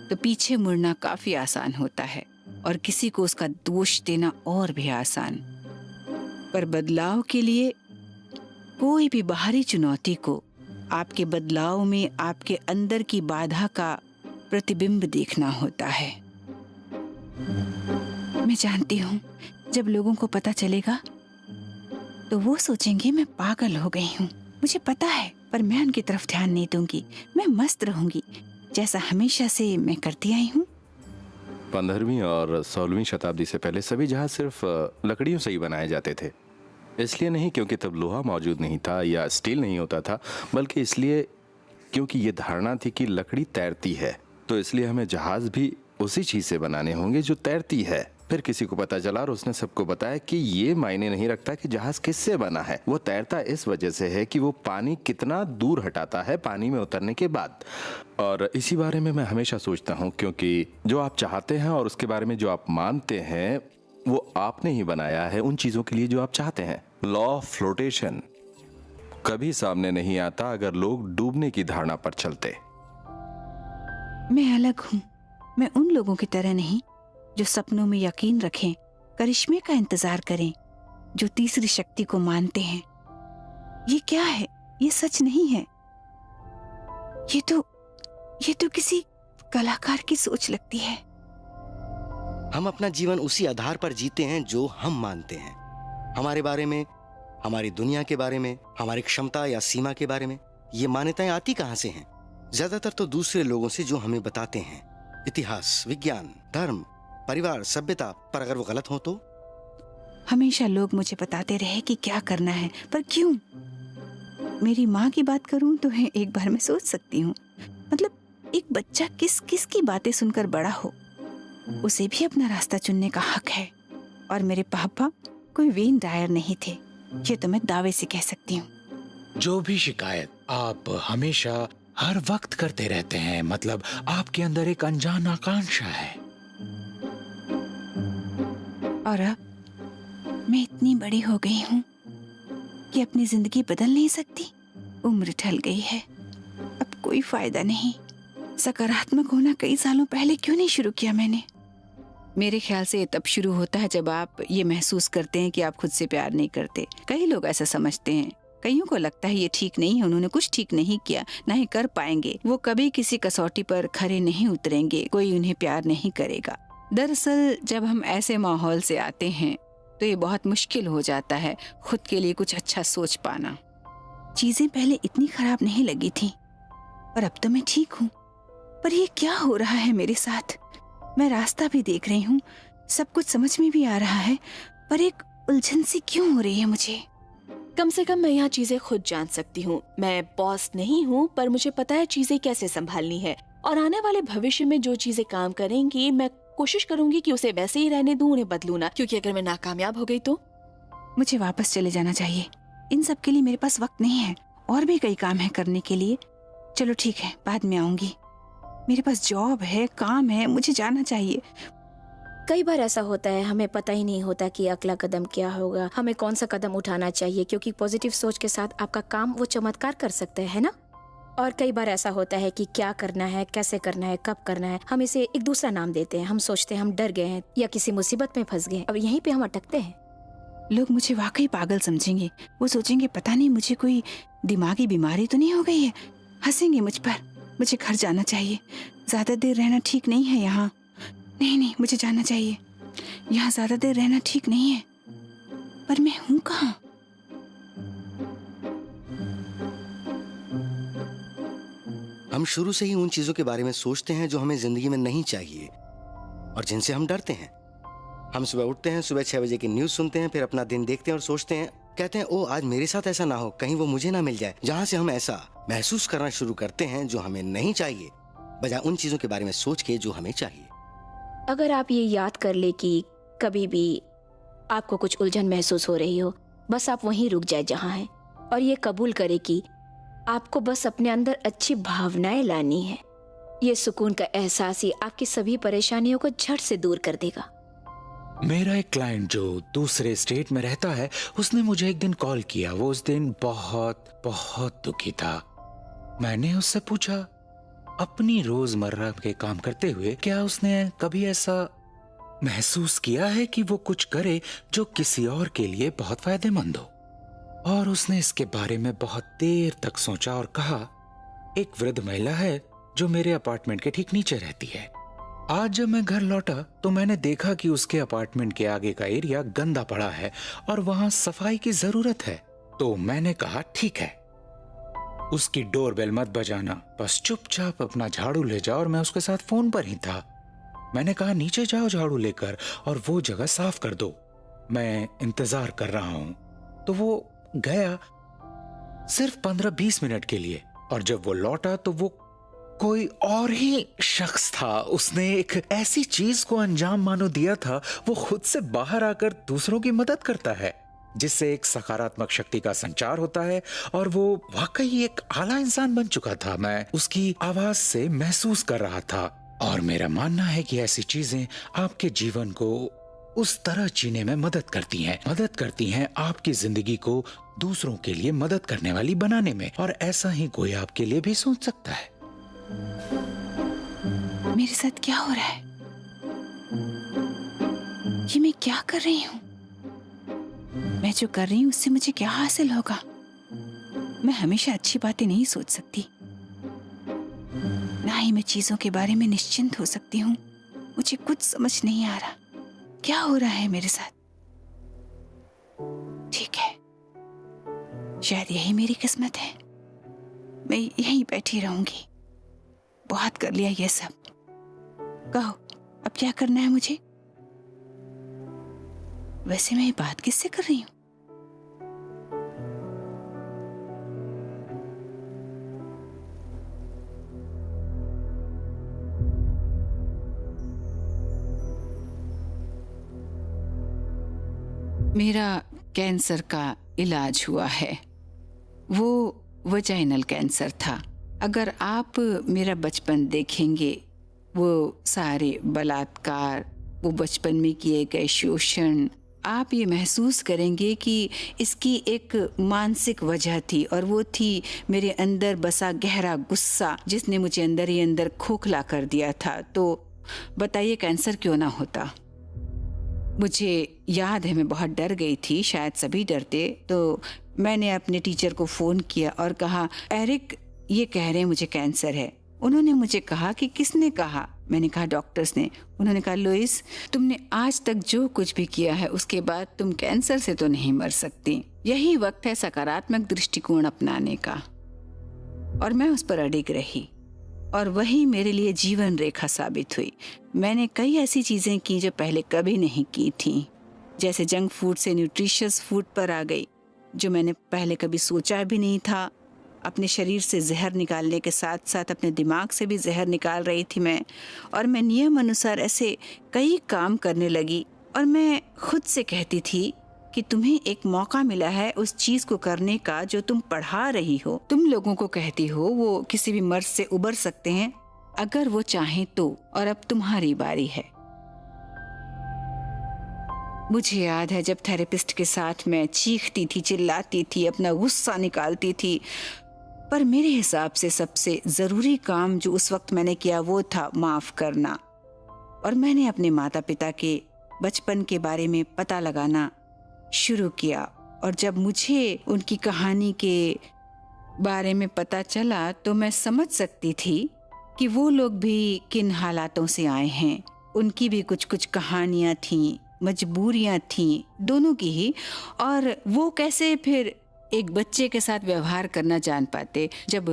तो पीछे मुड़ना काफी आसान होता है, और किसी को उसका दोष देना और भी आसान। पर बदलाव के लिए कोई भी बाहरी चुनौती को आपके बदलाव में आपके अंदर की बाधा का प्रतिबिंब देखना होता है। मैं जानती हूँ जब लोगों को पता चलेगा तो वो सोचेंगे मैं पागल हो गई हूँ। मुझे पता है, पर मैं उनकी तरफ ध्यान नहीं दूंगी। मैं मस्त रहूंगी जैसा हमेशा से मैं करती आई हूँ। 15वीं और 16वीं शताब्दी से पहले सभी जहाज सिर्फ लकड़ियों से ही बनाए जाते थे। इसलिए नहीं क्योंकि तब लोहा मौजूद नहीं था या स्टील नहीं होता था, बल्कि इसलिए क्योंकि ये धारणा थी कि लकड़ी तैरती है, तो इसलिए हमें जहाज भी उसी चीज से बनाने होंगे जो तैरती है। फिर किसी को पता चला और उसने सबको बताया कि ये मायने नहीं रखता कि जहाज किससे बना है, वो तैरता इस वजह से है कि वो पानी कितना दूर हटाता है पानी में उतरने के बाद। और इसी बारे में मैं हमेशा सोचता हूँ, क्योंकि जो आप चाहते हैं और उसके बारे में जो आप मानते हैं वो आपने ही बनाया है उन चीजों के लिए जो आप चाहते हैं। लॉ ऑफ फ्लोटेशन कभी सामने नहीं आता अगर लोग डूबने की धारणा पर चलते। मैं अलग हूँ, मैं उन लोगों की तरह नहीं जो सपनों में यकीन रखें, करिश्मे का इंतजार करें, जो तीसरी शक्ति को मानते हैं। ये क्या है? ये सच नहीं है। ये तो किसी कलाकार की सोच लगती है। हम अपना जीवन उसी आधार पर जीते हैं जो हम मानते हैं। हमारे बारे में, हमारी दुनिया के बारे में, हमारी क्षमता या सीमा के बारे में। ये मान्यताएं आती कहां से हैं? ज्यादातर तो दूसरे लोगों से, जो हमें बताते हैं। इतिहास, विज्ञान, धर्म, परिवार, सभ्यता। पर अगर वो गलत हो तो? हमेशा लोग मुझे बताते रहे कि क्या करना है, पर क्यों? मेरी माँ की बात करूं तो है, एक बार मैं सोच सकती हूँ, मतलब एक बच्चा किस की बातें सुनकर बड़ा हो, उसे भी अपना रास्ता चुनने का हक है। और मेरे पापा कोई वेन डायर नहीं थे, ये तो मैं दावे से कह सकती हूँ। जो भी शिकायत आप हमेशा हर वक्त करते रहते हैं, मतलब आपके अंदर एक अनजान आकांक्षा है। और अब मैं इतनी बड़ी हो गई हूँ कि अपनी जिंदगी बदल नहीं सकती। उम्र ढल गई है, अब कोई फायदा नहीं। सकारात्मक होना कई सालों पहले क्यों नहीं शुरू किया मैंने? मेरे ख्याल से ये तब शुरू होता है जब आप ये महसूस करते हैं कि आप खुद से प्यार नहीं करते। कई लोग ऐसा समझते हैं, कईयों को लगता है ये ठीक नहीं है, उन्होंने कुछ ठीक नहीं किया, ना ही कर पाएंगे, वो कभी किसी कसौटी पर खरे नहीं उतरेंगे, कोई उन्हें प्यार नहीं करेगा। दरअसल जब हम ऐसे माहौल से आते हैं तो ये बहुत मुश्किल हो जाता है खुद के लिए कुछ अच्छा सोच पाना। चीजें पहले इतनी खराब नहीं लगी थी, पर अब तो मैं ठीक हूँ। पर ये क्या हो रहा है मेरे साथ? मैं रास्ता भी देख रही हूँ, सब कुछ समझ में भी आ रहा है, पर एक उलझन सी क्यों हो रही है मुझे? कम से कम मैं यहाँ चीजें खुद जान सकती हूँ। मैं बॉस नहीं हूँ, पर मुझे पता है चीजें कैसे संभालनी है, और आने वाले भविष्य में जो चीजें काम करेंगी मैं कोशिश करूंगी कि उसे वैसे ही रहने दूं, उन्हें बदलूं ना, क्योंकि अगर मैं नाकामयाब हो गई तो मुझे वापस चले जाना चाहिए। इन सब के लिए मेरे पास वक्त नहीं है, और भी कई काम है करने के लिए। चलो ठीक है, बाद में आऊंगी। मेरे पास जॉब है, काम है, मुझे जाना चाहिए। कई बार ऐसा होता है, हमें पता ही नहीं होता कि अगला कदम क्या होगा, हमें कौन सा कदम उठाना चाहिए, क्योंकि पॉजिटिव सोच के साथ आपका काम वो चमत्कार कर सकते हैं ना। और कई बार ऐसा होता है कि क्या करना है, कैसे करना है, कब करना है, हम इसे एक दूसरा नाम देते हैं। हम सोचते हैं हम डर गए हैं या किसी मुसीबत में फंस गए, अब यहीं पे हम अटकते हैं। लोग मुझे वाकई पागल समझेंगे, वो सोचेंगे पता नहीं मुझे कोई दिमागी बीमारी तो नहीं हो गई है, हंसेंगे मुझ पर। मुझे घर जाना चाहिए, ज्यादा देर रहना ठीक नहीं है यहाँ। नहीं, मुझे जाना चाहिए, यहाँ ज्यादा देर रहना ठीक नहीं है। पर मैं हूँ कहाँ? हम शुरू से ही उन चीजों के बारे में सोचते हैं जो हमें जिंदगी में नहीं चाहिए और जिनसे हम डरते हैं। हम सुबह उठते हैं, सुबह 6 बजे की न्यूज सुनते हैं, फिर अपना दिन देखते हैं और सोचते हैं, कहते हैं ओ आज मेरे साथ ऐसा ना हो, कहीं वो मुझे ना मिल जाए। जहां से हम ऐसा महसूस करना शुरू करते हैं जो हमें नहीं चाहिए, बजाय उन चीजों के बारे में सोच के जो हमें चाहिए। अगर आप ये याद कर ले कि कभी भी आपको कुछ उलझन महसूस हो रही हो, बस आप वहीं रुक जाए जहां हैं, और ये कबूल करे कि आपको बस अपने अंदर अच्छी भावनाएं लानी है। ये सुकून का एहसास ही आपकी सभी परेशानियों को झट से दूर कर देगा। मेरा एक क्लाइंट जो दूसरे स्टेट में रहता है, उसने मुझे एक दिन कॉल किया। वो उस दिन बहुत बहुत दुखी था। मैंने उससे पूछा, अपनी रोजमर्रा के काम करते हुए क्या उसने कभी ऐसा महसूस किया है कि वो कुछ करे जो किसी और के लिए बहुत फायदेमंद हो? और उसने इसके बारे में बहुत देर तक सोचा और कहा, एक वृद्ध महिला है जो मेरे अपार्टमेंट के ठीक नीचे रहती है। आज जब मैं घर लौटा तो मैंने देखा कि उसके अपार्टमेंट के आगे का एरिया गंदा पड़ा है और वहां सफाई की जरूरत है। तो मैंने कहा ठीक है, उसकी डोरबेल मत बजाना, बस चुपचाप अपना झाड़ू ले जाओ। और मैं उसके साथ फोन पर ही था। मैंने कहा नीचे जाओ झाड़ू लेकर और वो जगह साफ कर दो, मैं इंतजार कर रहा हूं। तो वो गया सिर्फ 15-20 मिनट के लिए, और जब वो लौटा तो वो कोई और ही शख्स था। उसने एक ऐसी चीज को अंजाम मानो दिया था, वो खुद से बाहर आकर दूसरों की मदद करता है, जिससे एक सकारात्मक शक्ति का संचार होता है। और वो वाकई एक आला इंसान बन चुका था। मैं उसकी आवाज से महसूस कर रहा था। और मेरा मानना है कि ऐसी चीजें आपके जीवन को उस तरह जीने में मदद करती हैं आपकी जिंदगी को दूसरों के लिए मदद करने वाली बनाने में। और ऐसा ही कोई आपके लिए भी सोच सकता है। मेरे साथ क्या हो रहा है? ये मैं क्या कर रही हूँ? मैं जो कर रही हूँ उससे मुझे क्या हासिल होगा? मैं हमेशा अच्छी बातें नहीं सोच सकती, ना ही मैं चीजों के बारे में निश्चिंत हो सकती हूँ। मुझे कुछ समझ नहीं आ रहा क्या हो रहा है मेरे साथ। ठीक है, शायद यही मेरी किस्मत है। मैं यहीं बैठी रहूंगी। बहुत कर लिया ये सब। कहो अब क्या करना है मुझे? वैसे मैं ये बात किससे कर रही हूँ? मेरा कैंसर का इलाज हुआ है। वो वजाइनल कैंसर था। अगर आप मेरा बचपन देखेंगे, वो सारे बलात्कार, वो बचपन में किए गए शोषण, आप ये महसूस करेंगे कि इसकी एक मानसिक वजह थी, और वो थी मेरे अंदर बसा गहरा गुस्सा, जिसने मुझे अंदर ही अंदर खोखला कर दिया था। तो बताइए कैंसर क्यों ना होता। मुझे याद है मैं बहुत डर गई थी, शायद सभी डरते। तो मैंने अपने टीचर को फ़ोन किया और कहा, एरिक ये कह रहे हैं मुझे कैंसर है। उन्होंने मुझे कहा कि किसने कहा? मैंने कहा डॉक्टर्स ने। उन्होंने कहा लुइस, तुमने आज तक जो कुछ भी किया है उसके बाद तुम कैंसर से तो नहीं मर सकती। यही वक्त है सकारात्मक दृष्टिकोण अपनाने का। और मैं उस पर अडिग रही और वही मेरे लिए जीवन रेखा साबित हुई। मैंने कई ऐसी चीजें की जो पहले कभी नहीं की थी, जैसे जंक फूड से न्यूट्रिशियस फूड पर आ गई, जो मैंने पहले कभी सोचा भी नहीं था। अपने शरीर से जहर निकालने के साथ साथ अपने दिमाग से भी जहर निकाल रही थी मैं। और मैं नियम अनुसार ऐसे कई काम करने लगी, और मैं खुद से कहती थी कि तुम्हें एक मौका मिला है उस चीज को करने का जो तुम पढ़ा रही हो। तुम लोगों को कहती हो वो किसी भी मर्ज से उबर सकते हैं अगर वो चाहें तो, और अब तुम्हारी बारी है। मुझे याद है जब थेरेपिस्ट के साथ मैं चीखती थी, चिल्लाती थी, अपना गुस्सा निकालती थी, पर मेरे हिसाब से सबसे जरूरी काम जो उस वक्त मैंने किया वो था माफ करना। और मैंने अपने माता पिता के बचपन के बारे में पता लगाना शुरू किया। और जब मुझे उनकी कहानी के बारे में पता चला तो मैं समझ सकती थी कि वो लोग भी किन हालातों से आए हैं। उनकी भी कुछ कुछ कहानियां थीं, मजबूरियां थीं, दोनों की ही। और वो कैसे फिर एक बच्चे के साथ व्यवहार करना जान पाते जब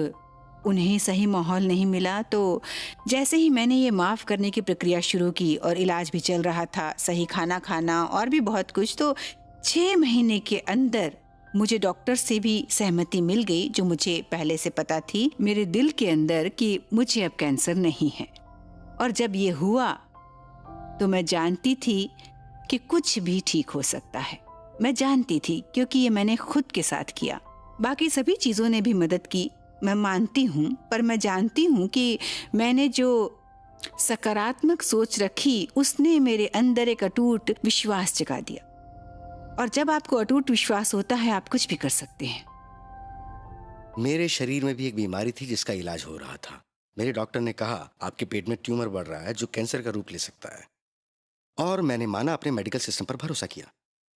उन्हें सही माहौल नहीं मिला। तो जैसे ही मैंने ये माफ़ करने की प्रक्रिया शुरू की और इलाज भी चल रहा था, सही खाना खाना और भी बहुत कुछ, तो 6 महीने के अंदर मुझे डॉक्टर से भी सहमति मिल गई, जो मुझे पहले से पता थी मेरे दिल के अंदर कि मुझे अब कैंसर नहीं है। और जब ये हुआ तो मैं जानती थी कि कुछ भी ठीक हो सकता है। मैं जानती थी क्योंकि ये मैंने खुद के साथ किया। बाकी सभी चीज़ों ने भी मदद की, मैं मानती हूँ, पर मैं जानती हूँ कि मैंने जो सकारात्मक सोच रखी उसने मेरे अंदर एक अटूट विश्वास जगा दिया। और जब आपको अटूट विश्वास होता है आप कुछ भी कर सकते हैं। मेरे शरीर में भी एक बीमारी थी जिसका इलाज हो रहा था। मेरे डॉक्टर ने कहा आपके पेट में ट्यूमर बढ़ रहा है जो कैंसर का रूप ले सकता है। और मैंने माना, अपने मेडिकल सिस्टम पर भरोसा किया,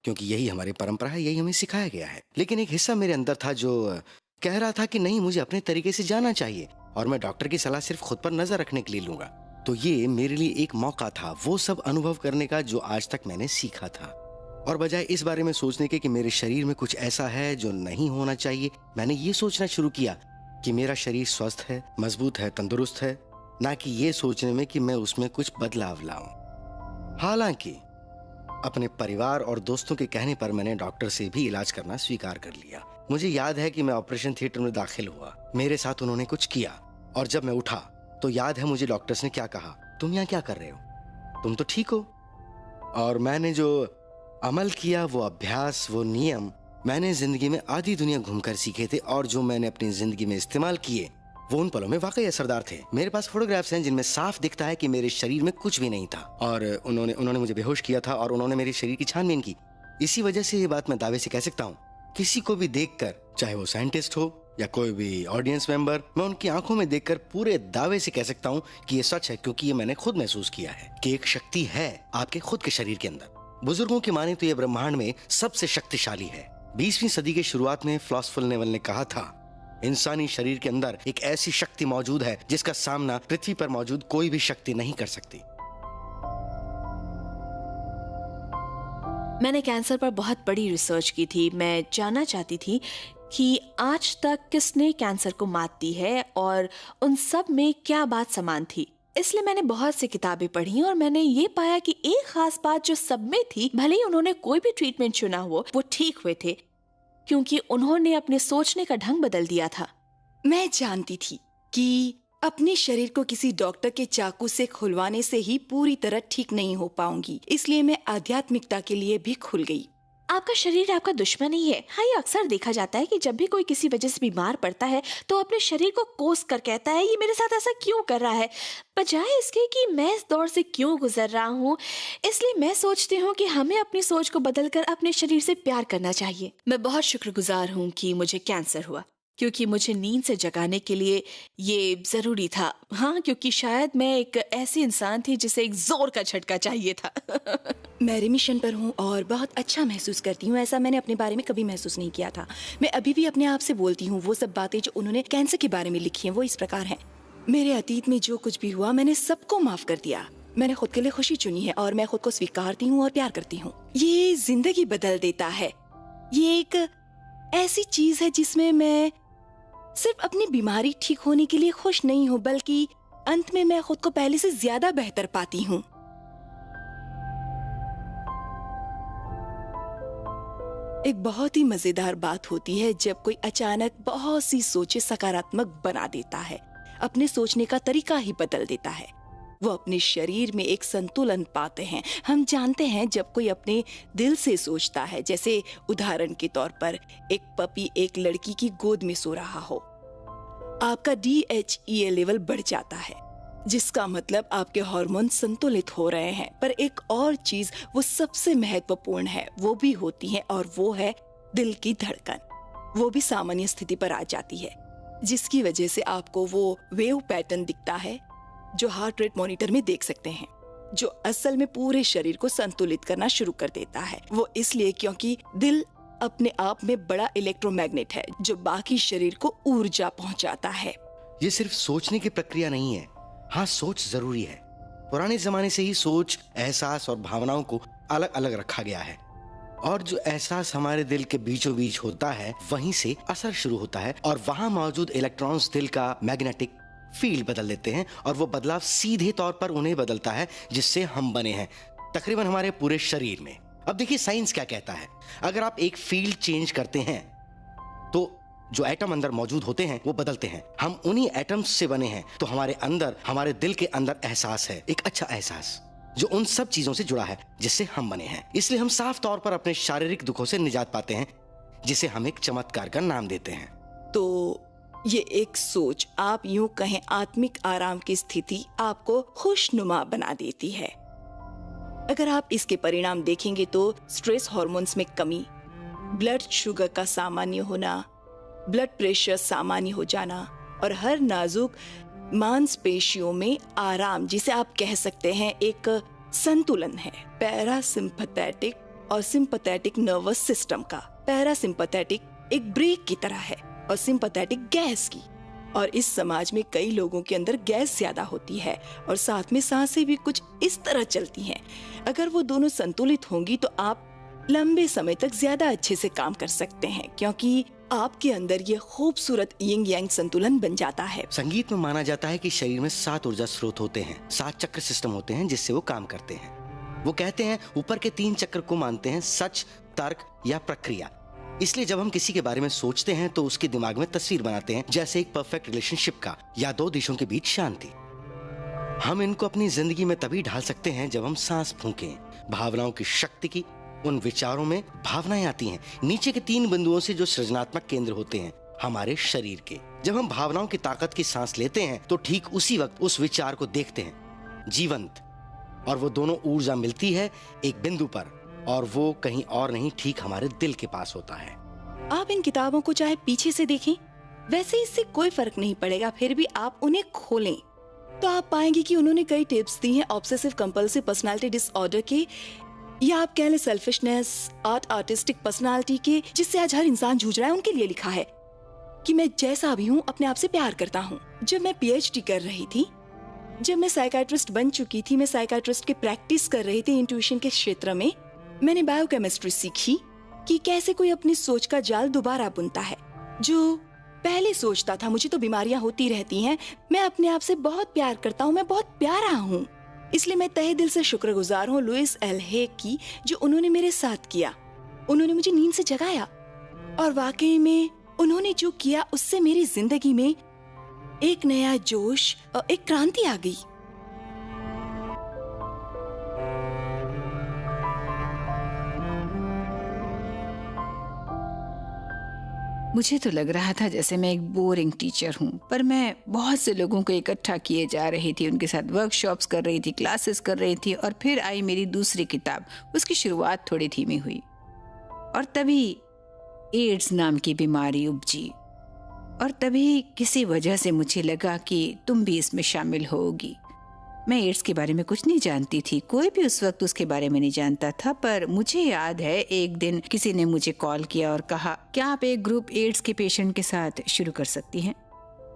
क्योंकि यही हमारी परंपरा है, यही हमें सिखाया गया है। लेकिन एक हिस्सा मेरे अंदर था जो कह रहा था कि नहीं, मुझे अपने तरीके से जाना चाहिए और मैं डॉक्टर की सलाह सिर्फ खुद पर नजर रखने के लिए लूंगा। तो ये मेरे लिए एक मौका था वो सब अनुभव करने का जो आज तक मैंने सीखा था। और बजाय इस बारे में सोचने के कि मेरे शरीर में कुछ ऐसा है जो नहीं होना चाहिए, मैंने ये सोचना शुरू किया कि मेरा शरीर स्वस्थ है, मजबूत है, तंदुरुस्त है, ना कि ये सोचने में कि मैं उसमें कुछ बदलाव लाऊं। हालांकि अपने परिवार और दोस्तों के कहने पर मैंने डॉक्टर से भी इलाज करना स्वीकार कर लिया। मुझे याद है कि मैं ऑपरेशन थिएटर में दाखिल हुआ, मेरे साथ उन्होंने कुछ किया, और जब मैं उठा तो याद है मुझे डॉक्टर्स ने क्या कहा, तुम यहाँ क्या कर रहे हो, तुम तो ठीक हो। और मैंने जो अमल किया, वो अभ्यास, वो नियम मैंने जिंदगी में आधी दुनिया घूमकर सीखे थे, और जो मैंने अपनी जिंदगी में इस्तेमाल किए वो उन पलों में वाकई असरदार थे। मेरे पास फोटोग्राफ्स हैं जिनमें साफ दिखता है कि मेरे शरीर में कुछ भी नहीं था, और उन्होंने मुझे बेहोश किया था और उन्होंने मेरे शरीर की छानबीन की। इसी वजह से ये बात मैं दावे से कह सकता हूँ, किसी को भी देखकर, चाहे वो साइंटिस्ट हो या कोई भी ऑडियंस मेंबर, मैं उनकी आंखों में देखकर पूरे दावे से कह सकता हूँ कि ये सच है, क्योंकि ये मैंने खुद महसूस किया है कि एक शक्ति है आपके खुद के शरीर के अंदर। बुजुर्गों की माने तो ये ब्रह्मांड में सबसे शक्तिशाली है। 20वीं सदी के शुरुआत में फिलॉसफर नेवल ने कहा था, इंसानी शरीर के अंदर एक ऐसी शक्ति मौजूद है जिसका सामना पृथ्वी पर मौजूद कोई भी शक्ति नहीं कर सकती। मैंने कैंसर पर बहुत बड़ी रिसर्च की थी। मैं जानना चाहती थी कि आज तक किसने कैंसर को मात दी है और उन सब में क्या बात समान थी। इसलिए मैंने बहुत सी किताबें पढ़ी और मैंने ये पाया कि एक खास बात जो सब में थी, भले ही उन्होंने कोई भी ट्रीटमेंट चुना हो, वो ठीक हुए थे क्योंकि उन्होंने अपने सोचने का ढंग बदल दिया था। मैं जानती थी कि अपने शरीर को किसी डॉक्टर के चाकू से खुलवाने से ही पूरी तरह ठीक नहीं हो पाऊंगी, इसलिए मैं आध्यात्मिकता के लिए भी खुल गई। आपका शरीर आपका दुश्मन ही है। हाँ, ये अक्सर देखा जाता है कि जब भी कोई किसी वजह से बीमार पड़ता है तो अपने शरीर को कोस कर कहता है, ये मेरे साथ ऐसा क्यों कर रहा है, बजाय इसके कि मैं इस दौर से क्यों गुजर रहा हूँ। इसलिए मैं सोचती हूँ कि हमें अपनी सोच को बदलकर अपने शरीर से प्यार करना चाहिए। मैं बहुत शुक्रगुजार हूँ कि मुझे कैंसर हुआ, क्योंकि मुझे नींद से जगाने के लिए ये जरूरी था। हाँ, क्योंकि शायद मैं एक ऐसी इंसान थी जिसे एक जोर का झटका चाहिए था। मैं रिमिशन पर हूँ और बहुत अच्छा महसूस करती हूँ। ऐसा मैंने अपने बारे में कभी महसूस नहीं किया था। मैं अभी भी अपने आप से बोलती हूँ वो सब बातें जो उन्होंने कैंसर के बारे में लिखी हैं वो इस प्रकार हैं। मेरे अतीत में जो कुछ भी हुआ मैंने सबको माफ कर दिया। मैंने खुद के लिए खुशी चुनी है और मैं खुद को स्वीकारती हूँ और प्यार करती हूँ। ये जिंदगी बदल देता है। ये एक ऐसी चीज है जिसमें मैं सिर्फ अपनी बीमारी ठीक होने के लिए खुश नहीं हूँ, बल्कि अंत में मैं खुद को पहले से ज्यादा बेहतर पाती हूँ। एक बहुत ही मजेदार बात होती है जब कोई अचानक बहुत सी सोचें सकारात्मक बना देता है, अपने सोचने का तरीका ही बदल देता है। वो अपने शरीर में एक संतुलन पाते हैं। हम जानते हैं जब कोई अपने दिल से सोचता है, जैसे उदाहरण के तौर पर एक पपी एक लड़की की गोद में सो रहा हो, आपका DHEA लेवल बढ़ जाता है, जिसका मतलब आपके हार्मोन संतुलित हो रहे हैं। पर एक और चीज वो सबसे महत्वपूर्ण है, वो भी होती है, और वो है दिल की धड़कन। वो भी सामान्य स्थिति पर आ जाती है, जिसकी वजह से आपको वो वेव पैटर्न दिखता है जो हार्ट रेट मॉनिटर में देख सकते हैं, जो असल में पूरे शरीर को संतुलित करना शुरू कर देता है। वो इसलिए क्योंकि दिल अपने आप में बड़ा इलेक्ट्रोमैग्नेट है जो बाकी शरीर को ऊर्जा पहुंचाता है। ये सिर्फ सोचने की प्रक्रिया नहीं है। हाँ, सोच जरूरी है। पुराने जमाने से ही सोच, एहसास और भावनाओं को अलग अलग रखा गया है, और जो एहसास हमारे दिल के बीचों बीच होता है वहीं से असर शुरू होता है, और वहां मौजूद इलेक्ट्रॉन्स दिल का मैग्नेटिक फील्ड बदल देते हैं, और वो बदलाव सीधे तौर पर उन्हें बदलता है जिससे हम बने हैं, तकरीबन हमारे पूरे शरीर में। अब देखिए साइंस क्या कहता है। अगर आप एक फील्ड चेंज करते हैं तो जो एटम अंदर मौजूद होते हैं वो बदलते हैं। हम उन्हीं एटम्स से बने हैं, तो हमारे अंदर, हमारे दिल के अंदर एहसास है, एक अच्छा एहसास जो उन सब चीजों से जुड़ा है जिससे हम बने हैं। इसलिए हम साफ तौर पर अपने शारीरिक दुखों से निजात पाते हैं, जिसे हम एक चमत्कार का नाम देते हैं। तो ये एक सोच, आप यूं कहें आत्मिक आराम की स्थिति, आपको खुशनुमा बना देती है। अगर आप इसके परिणाम देखेंगे तो स्ट्रेस हार्मोन्स में कमी, ब्लड शुगर का सामान्य होना, ब्लड प्रेशर सामान्य हो जाना, और हर नाजुक मांसपेशियों में आराम, जिसे आप कह सकते हैं एक संतुलन है पैरासिम्पैथेटिक और सिंपैथेटिक नर्वस सिस्टम का। पैरासिम्पैथेटिक एक ब्रेक की तरह है और सिंपैथेटिक गैस की। और इस समाज में कई लोगों के अंदर गैस ज्यादा होती है और साथ में सांसें भी कुछ इस तरह चलती हैं। अगर वो दोनों संतुलित होंगी तो आप लंबे समय तक ज्यादा अच्छे से काम कर सकते हैं, क्योंकि आपके अंदर ये खूबसूरत यिंग यांग संतुलन बन जाता है। संगीत में माना जाता है कि शरीर में 7 ऊर्जा स्रोत होते हैं, 7 चक्र सिस्टम होते हैं जिससे वो काम करते हैं। वो कहते हैं ऊपर के 3 चक्र को मानते हैं सच, तर्क या प्रक्रिया। इसलिए जब हम किसी के बारे में सोचते हैं तो उसके दिमाग में तस्वीर बनाते हैं, जैसे एक परफेक्ट रिलेशनशिप का या 2 देशों के बीच शांति। हम इनको अपनी जिंदगी में तभी ढाल सकते हैं जब हम सांस फूंकें। भावनाओं की शक्ति की, उन विचारों में भावनाएं आती हैं नीचे के 3 बिंदुओं से जो सृजनात्मक केंद्र होते हैं हमारे शरीर के। जब हम भावनाओं की ताकत की सांस लेते हैं तो ठीक उसी वक्त उस विचार को देखते हैं जीवंत, और वो दोनों ऊर्जा मिलती है एक बिंदु पर, और वो कहीं और नहीं, ठीक हमारे दिल के पास होता है। आप इन किताबों को चाहे पीछे से देखें वैसे इससे कोई फर्क नहीं पड़ेगा, फिर भी आप उन्हें खोलें तो आप पाएंगे कि उन्होंने कई टिप्स दी हैं ऑब्सेसिव कंपल्सिव पर्सनालिटी डिसऑर्डर के, या आप कह लें सेल्फिशनेस, आर्टिस्टिक पर्सनालिटी के, जिससे आज हर इंसान जूझ रहा है। उनके लिए लिखा है कि मैं जैसा भी हूँ अपने आप से प्यार करता हूँ। जब मैं PhD कर रही थी, जब मैं साइकाइट्रिस्ट बन चुकी थी, मैं साइकाइट्रिस्ट की प्रैक्टिस कर रही थी इंट्यूशन के क्षेत्र में, मैंने बायोकेमिस्ट्री सीखी कि कैसे कोई अपनी सोच का जाल दोबारा बुनता है। जो पहले सोचता था मुझे तो बीमारियां होती रहती हैं, मैं अपने आप से बहुत प्यार करता हूँ, मैं बहुत प्यारा हूँ। इसलिए मैं तहे दिल से शुक्रगुजार हूँ लुइस एल हे की, जो उन्होंने मेरे साथ किया। उन्होंने मुझे नींद से जगाया और वाकई में उन्होंने जो किया उससे मेरी जिंदगी में एक नया जोश और एक क्रांति आ गई। मुझे तो लग रहा था जैसे मैं एक बोरिंग टीचर हूँ, पर मैं बहुत से लोगों को इकट्ठा किए जा रही थी, उनके साथ वर्कशॉप्स कर रही थी, क्लासेस कर रही थी, और फिर आई मेरी दूसरी किताब। उसकी शुरुआत थोड़ी धीमी हुई और तभी एड्स नाम की बीमारी उपजी, और तभी किसी वजह से मुझे लगा कि तुम भी इसमें शामिल होगी। मैं एड्स के बारे में कुछ नहीं जानती थी, कोई भी उस वक्त उसके बारे में नहीं जानता था, पर मुझे याद है एक दिन किसी ने मुझे कॉल किया और कहा, क्या आप एक ग्रुप एड्स के पेशेंट के साथ शुरू कर सकती हैं?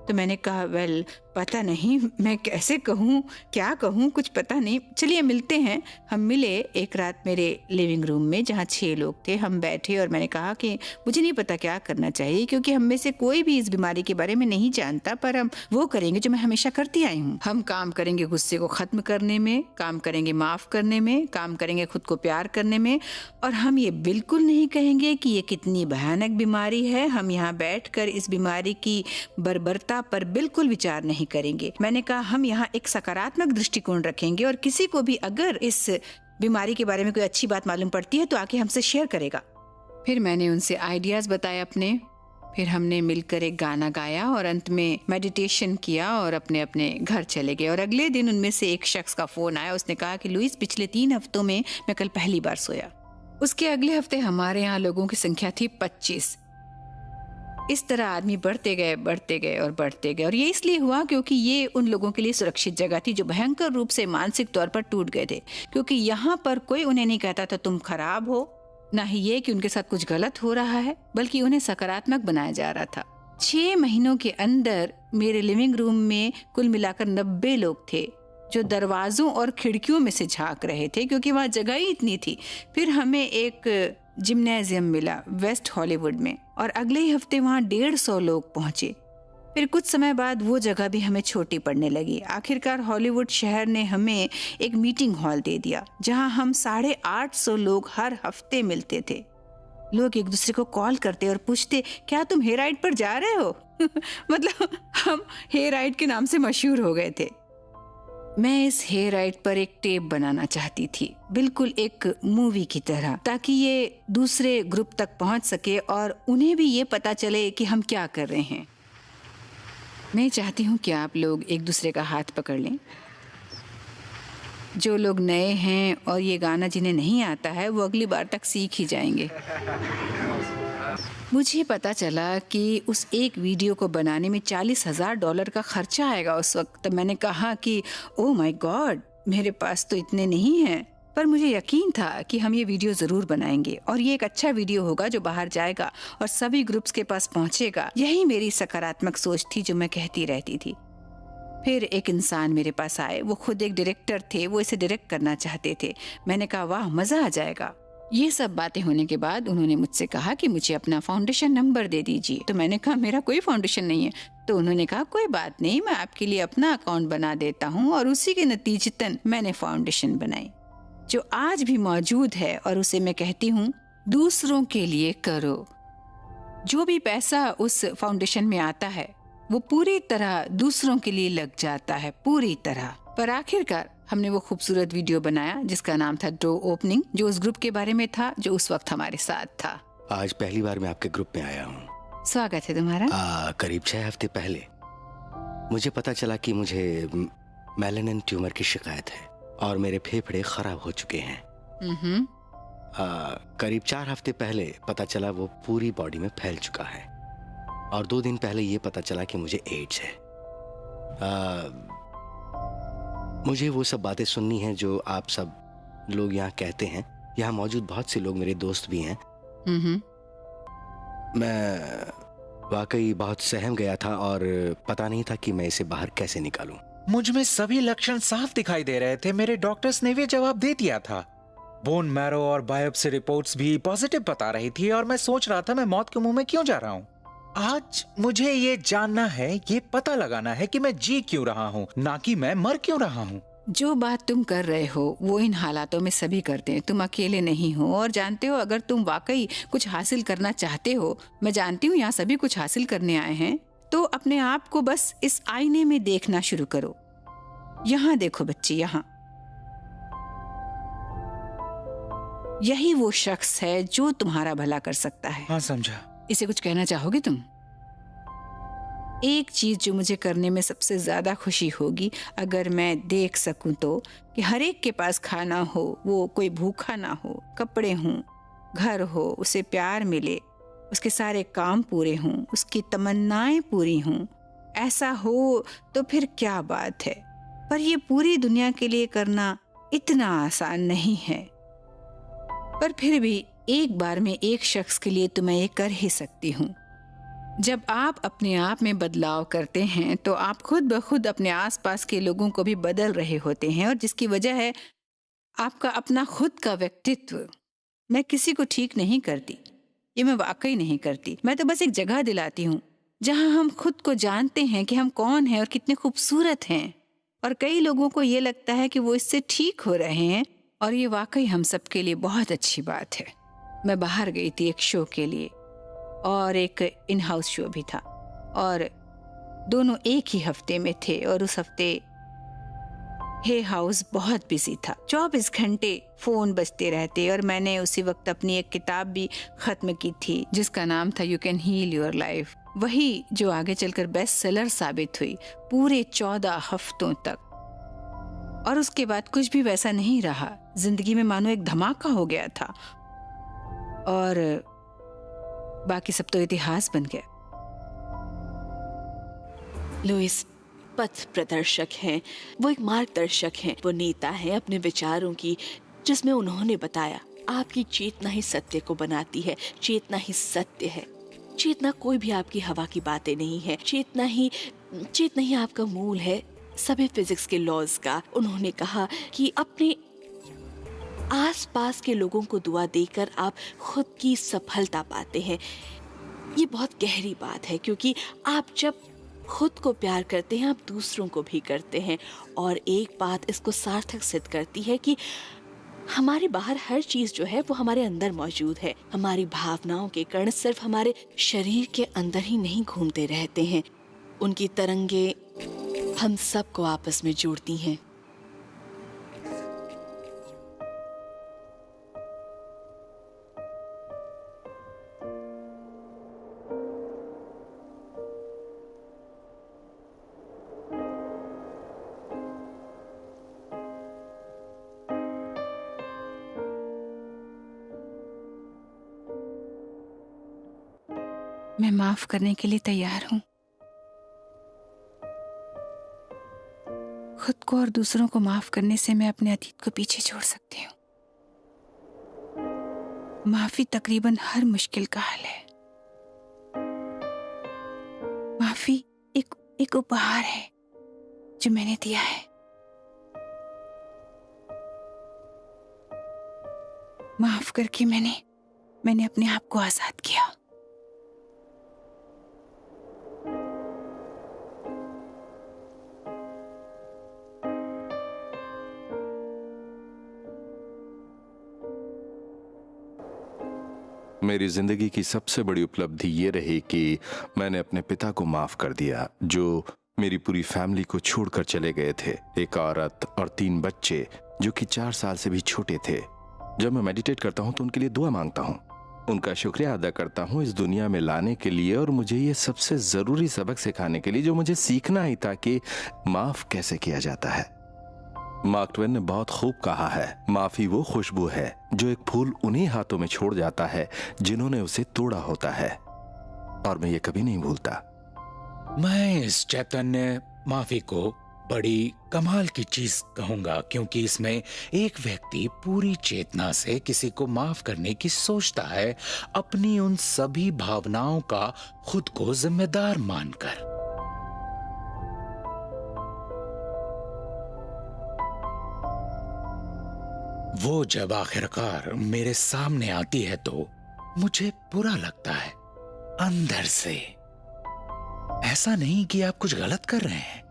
तो मैंने कहा, वेल पता नहीं, मैं कैसे कहूँ, क्या कहूँ, कुछ पता नहीं, चलिए मिलते हैं। हम मिले एक रात मेरे लिविंग रूम में जहाँ 6 लोग थे। हम बैठे और मैंने कहा कि मुझे नहीं पता क्या करना चाहिए, क्योंकि हम में से कोई भी इस बीमारी के बारे में नहीं जानता, पर हम वो करेंगे जो मैं हमेशा करती आई हूँ। हम काम करेंगे गुस्से को खत्म करने में, काम करेंगे माफ करने में, काम करेंगे खुद को प्यार करने में, और हम ये बिल्कुल नहीं कहेंगे कि ये कितनी भयानक बीमारी है। हम यहाँ बैठकर इस बीमारी की बर्बरता पर बिल्कुल विचार नहीं करेंगे। मैंने कहा, हम यहाँ एक सकारात्मक दृष्टिकोण रखेंगे, और किसी को भी अगर इस बीमारी के बारे में कोई अच्छी बात मालूम पड़ती है तो आके हमसे शेयर करेगा। फिर मैंने उनसे आइडियाज बताए अपने, फिर हमने मिलकर एक गाना गाया और अंत में मेडिटेशन किया और अपने अपने घर चले गए। और अगले दिन उनमें से एक शख्स का फोन आया। उसने कहा कि लुइस, पिछले 3 हफ्तों में मैं कल पहली बार सोया। उसके अगले हफ्ते हमारे यहाँ लोगों की संख्या थी 25। इस तरह आदमी बढ़ते गए और बढ़ते गए, और ये इसलिए हुआ क्योंकि ये उन लोगों के लिए सुरक्षित जगह थी जो भयंकर रूप से मानसिक तौर पर टूट गए थे, क्योंकि यहाँ पर कोई उन्हें नहीं कहता था तुम खराब हो, ना ही ये कि उनके साथ कुछ गलत हो रहा है, बल्कि उन्हें सकारात्मक बनाया जा रहा था। 6 महीनों के अंदर मेरे लिविंग रूम में कुल मिलाकर 90 लोग थे जो दरवाजों और खिड़कियों में से झांक रहे थे, क्योंकि वहाँ जगह ही इतनी थी। फिर हमें एक जिम्नेजियम मिला वेस्ट हॉलीवुड में, और अगले ही हफ्ते वहाँ 150 लोग पहुंचे। फिर कुछ समय बाद वो जगह भी हमें छोटी पड़ने लगी। आखिरकार हॉलीवुड शहर ने हमें एक मीटिंग हॉल दे दिया जहाँ हम 850 लोग हर हफ्ते मिलते थे। लोग एक दूसरे को कॉल करते और पूछते, क्या तुम हेयर राइड पर जा रहे हो? मतलब हम हेयर राइड के नाम से मशहूर हो गए थे। मैं इस हेयर राइड पर एक टेप बनाना चाहती थी, बिल्कुल एक मूवी की तरह, ताकि ये दूसरे ग्रुप तक पहुंच सके और उन्हें भी ये पता चले कि हम क्या कर रहे हैं। मैं चाहती हूँ कि आप लोग एक दूसरे का हाथ पकड़ लें। जो लोग नए हैं और ये गाना जिन्हें नहीं आता है, वो अगली बार तक सीख ही जाएंगे। मुझे पता चला कि उस एक वीडियो को बनाने में $40,000 का खर्चा आएगा उस वक्त। तब मैंने कहा कि ओह माय गॉड, मेरे पास तो इतने नहीं हैं, पर मुझे यकीन था कि हम ये वीडियो ज़रूर बनाएंगे और ये एक अच्छा वीडियो होगा जो बाहर जाएगा और सभी ग्रुप्स के पास पहुंचेगा। यही मेरी सकारात्मक सोच थी जो मैं कहती रहती थी। फिर एक इंसान मेरे पास आए, वो खुद एक डायरेक्टर थे, वो इसे डायरेक्ट करना चाहते थे। मैंने कहा, वाह, मज़ा आ जाएगा। ये सब बातें होने के बाद उन्होंने मुझसे कहा कि मुझे अपना फाउंडेशन नंबर दे दीजिए। तो मैंने कहा, मेरा कोई फाउंडेशन नहीं है। तो उन्होंने कहा, कोई बात नहीं, मैं आपके लिए अपना अकाउंट बना देता हूँ। और उसी के नतीजतन मैंने फाउंडेशन बनाई जो आज भी मौजूद है, और उसे मैं कहती हूँ, दूसरों के लिए करो। जो भी पैसा उस फाउंडेशन में आता है वो पूरी तरह दूसरों के लिए लग जाता है, पूरी तरह। पर आखिरकार हमने वो खूबसूरत वीडियो बनाया जिसका नाम था डोर ओपनिंग, जो उस ग्रुप के बारे में था जो उस वक्त हमारे साथ था। आज पहली बार मैं आपके ग्रुप में आया हूँ। स्वागत है तुम्हारा। करीब 6 हफ्ते पहले मुझे पता चला कि मुझे मेलानिन ट्यूमर की शिकायत है और मेरे फेफड़े खराब हो चुके हैं। हम्म। करीब 4 हफ्ते पहले पता चला वो पूरी बॉडी में फैल चुका है। और 2 दिन पहले ये पता चला कि मुझे एड्स है। मुझे वो सब बातें सुननी हैं जो आप सब लोग यहाँ कहते हैं। यहाँ मौजूद बहुत से लोग मेरे दोस्त भी हैं। मैं वाकई बहुत सहम गया था और पता नहीं था कि मैं इसे बाहर कैसे निकालूं। मुझ में सभी लक्षण साफ दिखाई दे रहे थे। मेरे डॉक्टर्स ने भी जवाब दे दिया था। बोन मैरो और बायोप्सी रिपोर्ट्स भी पॉजिटिव बता रही थी और मैं सोच रहा था मैं मौत के मुंह में क्यों जा रहा हूँ। आज मुझे ये जानना है, ये पता लगाना है कि मैं जी क्यों रहा हूँ, ना कि मैं मर क्यों रहा हूँ। जो बात तुम कर रहे हो वो इन हालातों में सभी करते हैं। तुम अकेले नहीं हो। और जानते हो, अगर तुम वाकई कुछ हासिल करना चाहते हो, मैं जानती हूँ यहाँ सभी कुछ हासिल करने आए हैं, तो अपने आप को बस इस आईने में देखना शुरू करो। यहाँ देखो बच्चे, यहाँ यही वो शख्स है जो तुम्हारा भला कर सकता है। हाँ, समझा। इसे कुछ कहना चाहोगे तुम? एक चीज जो मुझे करने में सबसे ज्यादा खुशी होगी, अगर मैं देख सकूं तो, कि हर एक के पास खाना हो, वो कोई भूखा ना हो, कपड़े हों, घर हो, उसे प्यार मिले, उसके सारे काम पूरे हों, उसकी तमन्नाएं पूरी हों। ऐसा हो तो फिर क्या बात है। पर ये पूरी दुनिया के लिए करना इतना आसान नहीं है। पर फिर भी एक बार में एक शख्स के लिए तो मैं ये कर ही सकती हूँ। जब आप अपने आप में बदलाव करते हैं तो आप खुद ब खुद अपने आसपास के लोगों को भी बदल रहे होते हैं, और जिसकी वजह है आपका अपना खुद का व्यक्तित्व। मैं किसी को ठीक नहीं करती, ये मैं वाकई नहीं करती। मैं तो बस एक जगह दिलाती हूँ जहाँ हम खुद को जानते हैं कि हम कौन हैं और कितने खूबसूरत हैं। और कई लोगों को ये लगता है कि वो इससे ठीक हो रहे हैं, और ये वाकई हम सबके लिए बहुत अच्छी बात है। मैं बाहर गई थी एक शो के लिए, और एक इन हाउस शो भी था, और दोनों एक ही हफ्ते में थे। और उस हफ्ते हे हाउस बहुत बिजी था, 24 घंटे फोन बजते रहते। और मैंने उसी वक्त अपनी एक किताब भी खत्म की थी जिसका नाम था you can heal your life, वही जो आगे चलकर बेस्ट सेलर साबित हुई पूरे 14 हफ्तों तक। और उसके बाद कुछ भी वैसा नहीं रहा। जिंदगी में मानो एक धमाका हो गया था, और बाकी सब तो इतिहास बन गया। लुइस पथ प्रदर्शक हैं, वो एक मार्गदर्शक हैं, वो नेता हैं अपने विचारों की, जिसमें उन्होंने बताया आपकी चेतना ही सत्य को बनाती है, चेतना ही सत्य है। चेतना कोई भी आपकी हवा की बातें नहीं है, चेतना ही आपका मूल है सभी फिजिक्स के लॉज का। उन्होंने कहा कि अपने आसपास के लोगों को दुआ देकर आप खुद की सफलता पाते हैं। ये बहुत गहरी बात है, क्योंकि आप जब खुद को प्यार करते हैं आप दूसरों को भी करते हैं। और एक बात इसको सार्थक सिद्ध करती है कि हमारे बाहर हर चीज जो है वो हमारे अंदर मौजूद है। हमारी भावनाओं के कण सिर्फ हमारे शरीर के अंदर ही नहीं घूमते रहते हैं, उनकी तरंगे हम सबको आपस में जोड़ती हैं। मैं माफ करने के लिए तैयार हूँ। खुद को और दूसरों को माफ करने से मैं अपने अतीत को पीछे छोड़ सकती हूँ। माफी तकरीबन हर मुश्किल का हल है। माफी एक उपहार है जो मैंने दिया है। माफ करके मैंने अपने आप को आजाद किया। मेरी जिंदगी की सबसे बड़ी उपलब्धि ये रही कि मैंने अपने पिता को माफ कर दिया, जो मेरी पूरी फैमिली को छोड़कर चले गए थे। एक औरत और 3 बच्चे जो कि 4 साल से भी छोटे थे। जब मैं मेडिटेट करता हूँ तो उनके लिए दुआ मांगता हूँ, उनका शुक्रिया अदा करता हूँ इस दुनिया में लाने के लिए और मुझे ये सबसे जरूरी सबक सिखाने के लिए जो मुझे सीखना ही था कि माफ कैसे किया जाता है। मार्क ट्वेन ने बहुत खूब कहा है, माफी वो खुशबू है जो एक फूल उन्हीं हाथों में छोड़ जाता है जिन्होंने उसे तोड़ा होता है। और मैं ये कभी नहीं भूलता। मैं इस चैतन्य माफी को बड़ी कमाल की चीज कहूंगा, क्योंकि इसमें एक व्यक्ति पूरी चेतना से किसी को माफ करने की सोचता है, अपनी उन सभी भावनाओं का खुद को जिम्मेदार मानकर। वो जब आखिरकार मेरे सामने आती है तो मुझे बुरा लगता है अंदर से। ऐसा नहीं कि आप कुछ गलत कर रहे हैं,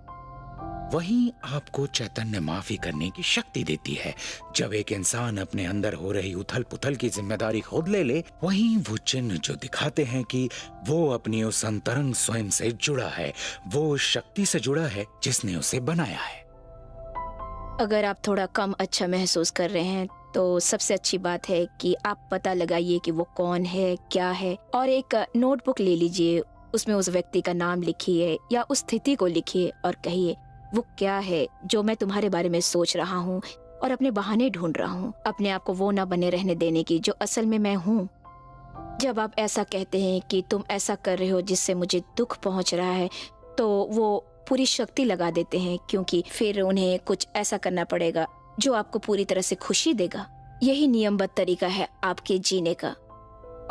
वही आपको चैतन्य माफी करने की शक्ति देती है। जब एक इंसान अपने अंदर हो रही उथल पुथल की जिम्मेदारी खुद ले ले, वही वो चिन्ह जो दिखाते हैं कि वो अपनी उस अंतरंग स्वयं से जुड़ा है, वो उस शक्ति से जुड़ा है जिसने उसे बनाया है। अगर आप थोड़ा कम अच्छा महसूस कर रहे हैं तो सबसे अच्छी बात है कि आप पता लगाइए कि वो कौन है, क्या है, और एक नोटबुक ले लीजिए, उसमें उस व्यक्ति का नाम लिखिए या उस स्थिति को लिखिए और कहिए वो क्या है जो मैं तुम्हारे बारे में सोच रहा हूँ और अपने बहाने ढूंढ रहा हूँ, अपने आप को वो ना बने रहने देने की जो असल में मैं हूँ। जब आप ऐसा कहते हैं कि तुम ऐसा कर रहे हो जिससे मुझे दुख पहुँच रहा है, तो वो पूरी शक्ति लगा देते हैं, क्योंकि फिर उन्हें कुछ ऐसा करना पड़ेगा जो आपको पूरी तरह से खुशी देगा। यही नियमबद्ध तरीका है आपके जीने का,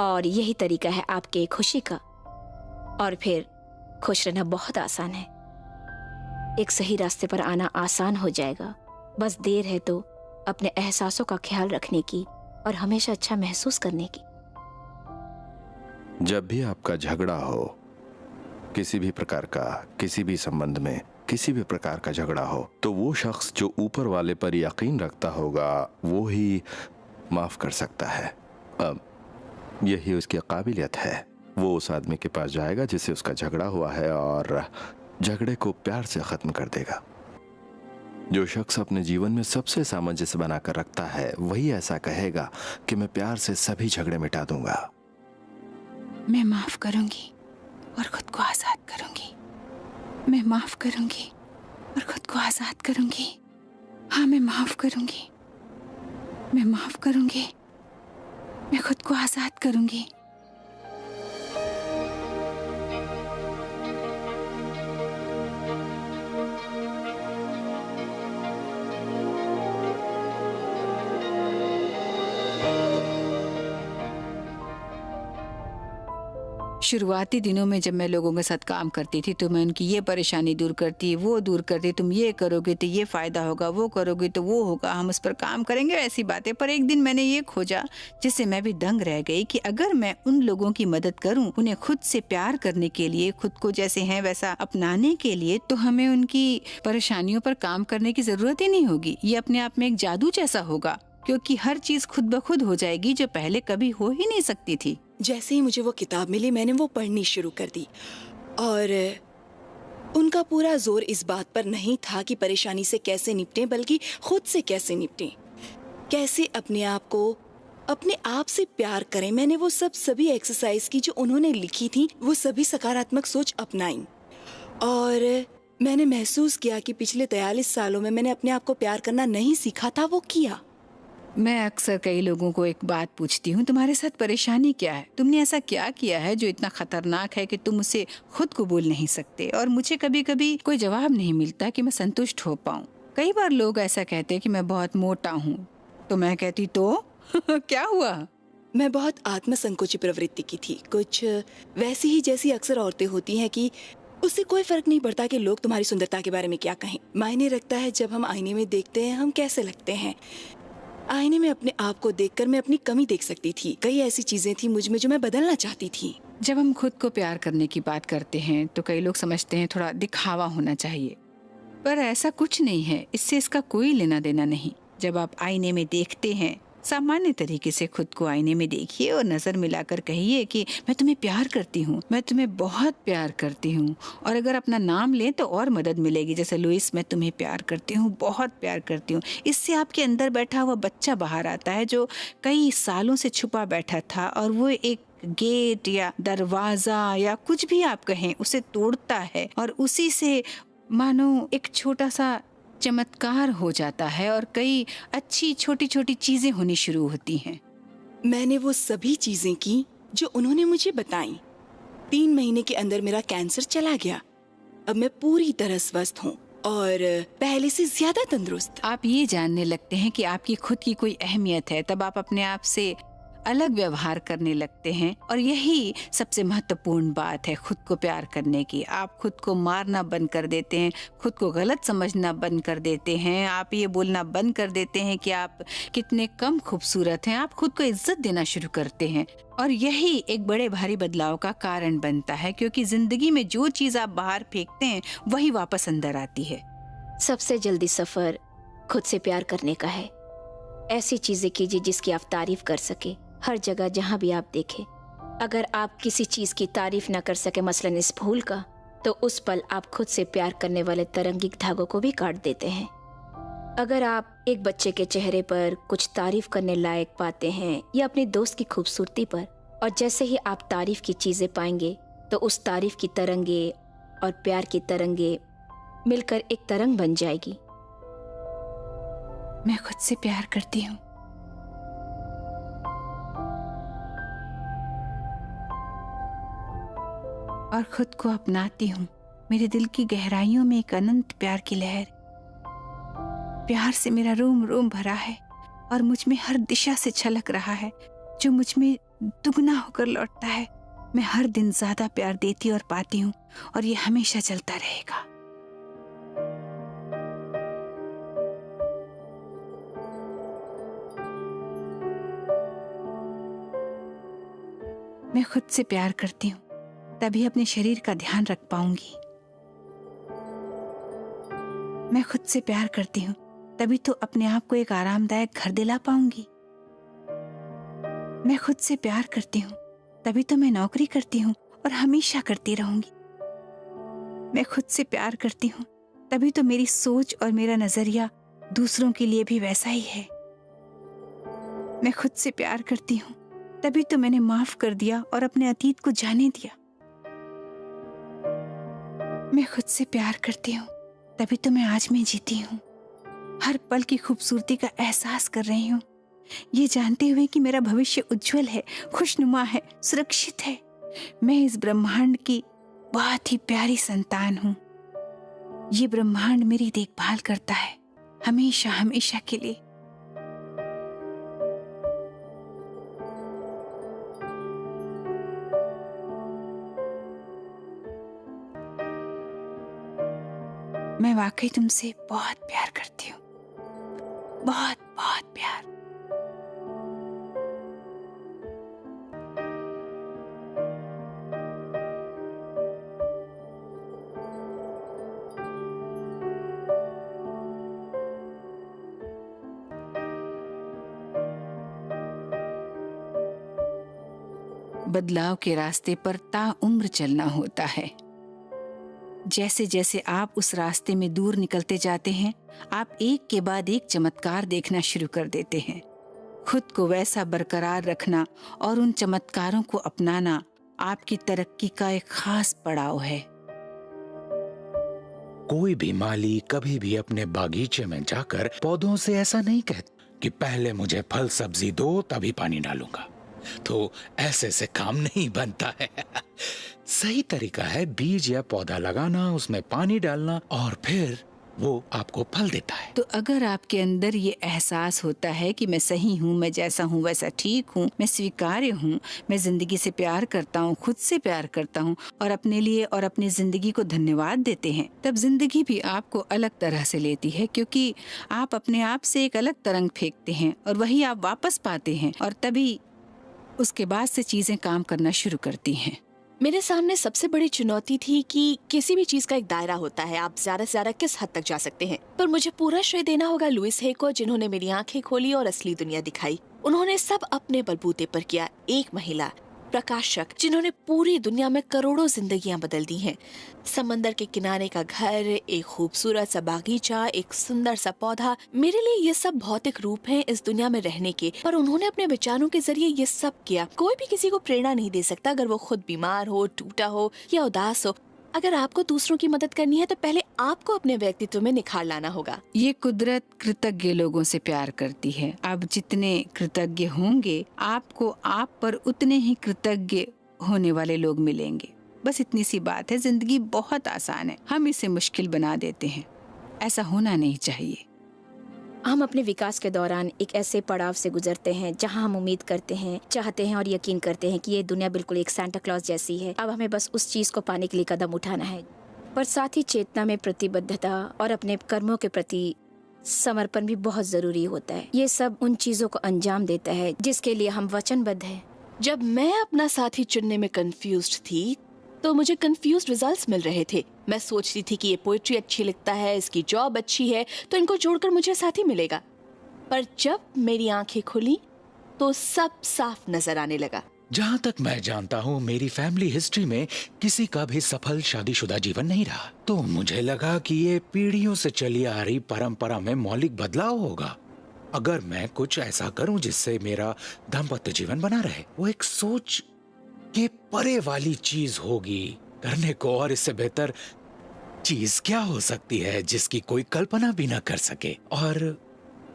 और यही तरीका है आपके खुशी का, और फिर खुश रहना बहुत आसान है। एक सही रास्ते पर आना आसान हो जाएगा, बस देर है तो अपने एहसासों का ख्याल रखने की और हमेशा अच्छा महसूस करने की। जब भी आपका झगड़ा हो, किसी भी प्रकार का, किसी भी संबंध में किसी भी प्रकार का झगड़ा हो, तो वो शख्स जो ऊपर वाले पर यकीन रखता होगा वो ही माफ कर सकता है। अब यही उसकी काबिलियत है। वो उस आदमी के पास जाएगा जिससे उसका झगड़ा हुआ है और झगड़े को प्यार से खत्म कर देगा। जो शख्स अपने जीवन में सबसे सामंजस्य बनाकर रखता है वही ऐसा कहेगा कि मैं प्यार से सभी झगड़े मिटा दूंगा। मैं माफ करूंगी और खुद को आजाद करूंगी। मैं माफ करूंगी और खुद को आजाद करूंगी। हाँ, मैं माफ करूंगी, मैं माफ करूंगी, मैं खुद को आजाद करूंगी। शुरुआती दिनों में जब मैं लोगों के साथ काम करती थी तो मैं उनकी ये परेशानी दूर करती, वो दूर करती, तुम ये करोगे तो ये फायदा होगा, वो करोगे तो वो होगा, हम उस पर काम करेंगे, ऐसी बातें। पर एक दिन मैंने ये खोजा जिससे मैं भी दंग रह गई कि अगर मैं उन लोगों की मदद करूं, उन्हें खुद से प्यार करने के लिए, खुद को जैसे हैं वैसा अपनाने के लिए, तो हमें उनकी परेशानियों पर काम करने की जरूरत ही नहीं होगी। ये अपने आप में एक जादू जैसा होगा, क्योंकि हर चीज खुद ब खुद हो जाएगी जो पहले कभी हो ही नहीं सकती थी। जैसे ही मुझे वो किताब मिली मैंने वो पढ़नी शुरू कर दी, और उनका पूरा जोर इस बात पर नहीं था कि परेशानी से कैसे निपटें, बल्कि खुद से कैसे निपटें, कैसे अपने आप को अपने आप से प्यार करें। मैंने वो सभी एक्सरसाइज की जो उन्होंने लिखी थी, वो सभी सकारात्मक सोच अपनाई, और मैंने महसूस किया कि पिछले 43 सालों में मैंने अपने आप को प्यार करना नहीं सीखा था, वो किया। मैं अक्सर कई लोगों को एक बात पूछती हूँ, तुम्हारे साथ परेशानी क्या है? तुमने ऐसा क्या किया है जो इतना खतरनाक है कि तुम उसे खुद को बोल नहीं सकते? और मुझे कभी कभी कोई जवाब नहीं मिलता कि मैं संतुष्ट हो पाऊँ। कई बार लोग ऐसा कहते हैं कि मैं बहुत मोटा हूँ, तो मैं कहती तो क्या हुआ? मैं बहुत आत्मसंकोची प्रवृत्ति की थी, कुछ वैसी ही जैसी अक्सर औरतें होती हैं कि उससे कोई फर्क नहीं पड़ता कि लोग तुम्हारी सुंदरता के बारे में क्या कहें। मायने रखता है जब हम आईने में देखते हैं हम कैसे लगते हैं। आईने में अपने आप को देखकर मैं अपनी कमी देख सकती थी। कई ऐसी चीजें थी मुझ में जो मैं बदलना चाहती थी। जब हम खुद को प्यार करने की बात करते हैं तो कई लोग समझते हैं थोड़ा दिखावा होना चाहिए, पर ऐसा कुछ नहीं है। इससे इसका कोई लेना देना नहीं। जब आप आईने में देखते हैं, सामान्य तरीके से खुद को आईने में देखिए और नजर मिलाकर कहिए कि मैं तुम्हें प्यार करती हूँ, मैं तुम्हें बहुत प्यार करती हूँ। और अगर अपना नाम लें तो और मदद मिलेगी, जैसे लुइस, मैं तुम्हें प्यार करती हूँ, बहुत प्यार करती हूँ। इससे आपके अंदर बैठा हुआ बच्चा बाहर आता है जो कई सालों से छुपा बैठा था, और वो एक गेट या दरवाजा या कुछ भी आप कहें उसे तोड़ता है, और उसी से मानो एक छोटा सा चमत्कार हो जाता है और कई अच्छी छोटी छोटी चीजें होनी शुरू होती हैं। मैंने वो सभी चीजें की जो उन्होंने मुझे बताई, 3 महीने के अंदर मेरा कैंसर चला गया। अब मैं पूरी तरह स्वस्थ हूँ और पहले से ज्यादा तंदुरुस्त। आप ये जानने लगते हैं कि आपकी खुद की कोई अहमियत है, तब आप अपने आप से अलग व्यवहार करने लगते हैं। और यही सबसे महत्वपूर्ण बात है खुद को प्यार करने की। आप खुद को मारना बंद कर देते हैं, खुद को गलत समझना बंद कर देते हैं, आप ये बोलना बंद कर देते हैं कि आप कितने कम खूबसूरत हैं। आप खुद को इज्जत देना शुरू करते हैं और यही एक बड़े भारी बदलाव का कारण बनता है, क्योंकि जिंदगी में जो चीज आप बाहर फेंकते हैं वही वापस अंदर आती है। सबसे जल्दी सफर खुद से प्यार करने का है। ऐसी चीजें कीजिए जिसकी आप तारीफ कर सके। हर जगह जहाँ भी आप देखें, अगर आप किसी चीज की तारीफ ना कर सके, मसलन इस फूल का, तो उस पल आप खुद से प्यार करने वाले तरंगिक धागों को भी काट देते हैं। अगर आप एक बच्चे के चेहरे पर कुछ तारीफ करने लायक पाते हैं या अपने दोस्त की खूबसूरती पर, और जैसे ही आप तारीफ की चीजें पाएंगे तो उस तारीफ की तरंगे और प्यार की तरंगे मिलकर एक तरंग बन जाएगी। मैं खुद से प्यार करती हूँ। और खुद को अपनाती हूँ। मेरे दिल की गहराइयों में एक अनंत प्यार की लहर, प्यार से मेरा रोम रोम भरा है और मुझ में हर दिशा से छलक रहा है, जो मुझ में दुगना होकर लौटता है। मैं हर दिन ज्यादा प्यार देती और पाती हूँ और ये हमेशा चलता रहेगा। मैं खुद से प्यार करती हूँ, तभी अपने शरीर का ध्यान रख पाऊंगी। मैं खुद से प्यार करती हूँ, तभी तो अपने आप को एक आरामदायक घर दिला पाऊंगी। मैं खुद से प्यार करती हूँ, तभी तो मैं नौकरी करती हूँ और हमेशा करती रहूंगी। मैं खुद से प्यार करती हूँ, तभी तो मेरी सोच और मेरा नजरिया दूसरों के लिए भी वैसा ही है। मैं खुद से प्यार करती हूँ, तभी तो मैंने माफ कर दिया और अपने अतीत को जाने दिया। मैं खुद से प्यार करती हूँ, तभी तो मैं आज में जीती हूँ। हर पल की खूबसूरती का एहसास कर रही हूँ, ये जानते हुए कि मेरा भविष्य उज्जवल है, खुशनुमा है, सुरक्षित है। मैं इस ब्रह्मांड की बहुत ही प्यारी संतान हूँ। ये ब्रह्मांड मेरी देखभाल करता है, हमेशा हमेशा के लिए। मैं वाकई तुमसे बहुत प्यार करती हूँ, बहुत बहुत प्यार। बदलाव के रास्ते पर ताउम्र चलना होता है। जैसे जैसे आप उस रास्ते में दूर निकलते जाते हैं, आप एक के बाद एक चमत्कार देखना शुरू कर देते हैं। खुद को वैसा बरकरार रखना और उन चमत्कारों को अपनाना आपकी तरक्की का एक खास पड़ाव है। कोई भी माली कभी भी अपने बागीचे में जाकर पौधों से ऐसा नहीं कहता कि पहले मुझे फल सब्जी दो तभी पानी डालूंगा। तो ऐसे से काम नहीं बनता है। सही तरीका है बीज या पौधा लगाना, उसमें पानी डालना और फिर वो आपको फल देता है। तो अगर आपके अंदर ये एहसास होता है कि मैं सही हूँ, मैं जैसा हूँ वैसा ठीक हूँ, मैं स्वीकार्य हूँ, मैं जिंदगी से प्यार करता हूँ, खुद से प्यार करता हूँ और अपने लिए और अपनी जिंदगी को धन्यवाद देते हैं, तब जिंदगी भी आपको अलग तरह से लेती है, क्योंकि आप अपने आप से एक अलग तरंग फेंकते हैं और वही आप वापस पाते हैं और तभी उसके बाद से चीजें काम करना शुरू करती हैं। मेरे सामने सबसे बड़ी चुनौती थी कि किसी भी चीज का एक दायरा होता है, आप ज्यादा से ज्यादा किस हद तक जा सकते हैं। पर मुझे पूरा श्रेय देना होगा लुइस हे को, जिन्होंने मेरी आंखें खोली और असली दुनिया दिखाई। उन्होंने सब अपने बलबूते पर किया। एक महिला प्रकाशक जिन्होंने पूरी दुनिया में करोड़ों जिंदगियां बदल दी हैं। समंदर के किनारे का घर, एक खूबसूरत सा बागीचा, एक सुंदर सा पौधा, मेरे लिए ये सब भौतिक रूप हैं इस दुनिया में रहने के, पर उन्होंने अपने विचारों के जरिए ये सब किया। कोई भी किसी को प्रेरणा नहीं दे सकता अगर वो खुद बीमार हो, टूटा हो या उदास हो। अगर आपको दूसरों की मदद करनी है तो पहले आपको अपने व्यक्तित्व में निखार लाना होगा। ये कुदरत कृतज्ञ लोगों से प्यार करती है। आप जितने कृतज्ञ होंगे, आपको आप पर उतने ही कृतज्ञ होने वाले लोग मिलेंगे। बस इतनी सी बात है, जिंदगी बहुत आसान है, हम इसे मुश्किल बना देते हैं। ऐसा होना नहीं चाहिए। हम अपने विकास के दौरान एक ऐसे पड़ाव से गुजरते हैं जहां हम उम्मीद करते हैं, चाहते हैं और यकीन करते हैं कि ये दुनिया बिल्कुल एक सांता क्लॉज जैसी है। अब हमें बस उस चीज को पाने के लिए कदम उठाना है। पर साथ ही चेतना में प्रतिबद्धता और अपने कर्मों के प्रति समर्पण भी बहुत जरूरी होता है। ये सब उन चीजों को अंजाम देता है जिसके लिए हम वचनबद्ध हैं। जब मैं अपना साथी चुनने में कंफ्यूज्ड थी तो मुझे कंफ्यूज्ड रिजल्ट्स मिल रहे थे। मैं सोचती थी कि ये पोएट्री अच्छी लिखता है, इसकी जॉब अच्छी है, तो इनको जोड़कर मुझे साथी मिलेगा। पर जब मेरी आंखें खुली तो सब साफ नजर आने लगा। जहाँ तक मैं जानता हूँ, मेरी फैमिली हिस्ट्री में किसी का भी सफल शादीशुदा जीवन नहीं रहा, तो मुझे लगा कि ये पीढ़ियों से चली आ रही परंपरा में मौलिक बदलाव होगा। अगर मैं कुछ ऐसा करूं जिससे मेरा दाम्पत्य जीवन बना रहे, वो एक सोच के परे वाली चीज होगी करने को, और इससे बेहतर चीज क्या हो सकती है जिसकी कोई कल्पना भी न कर सके। और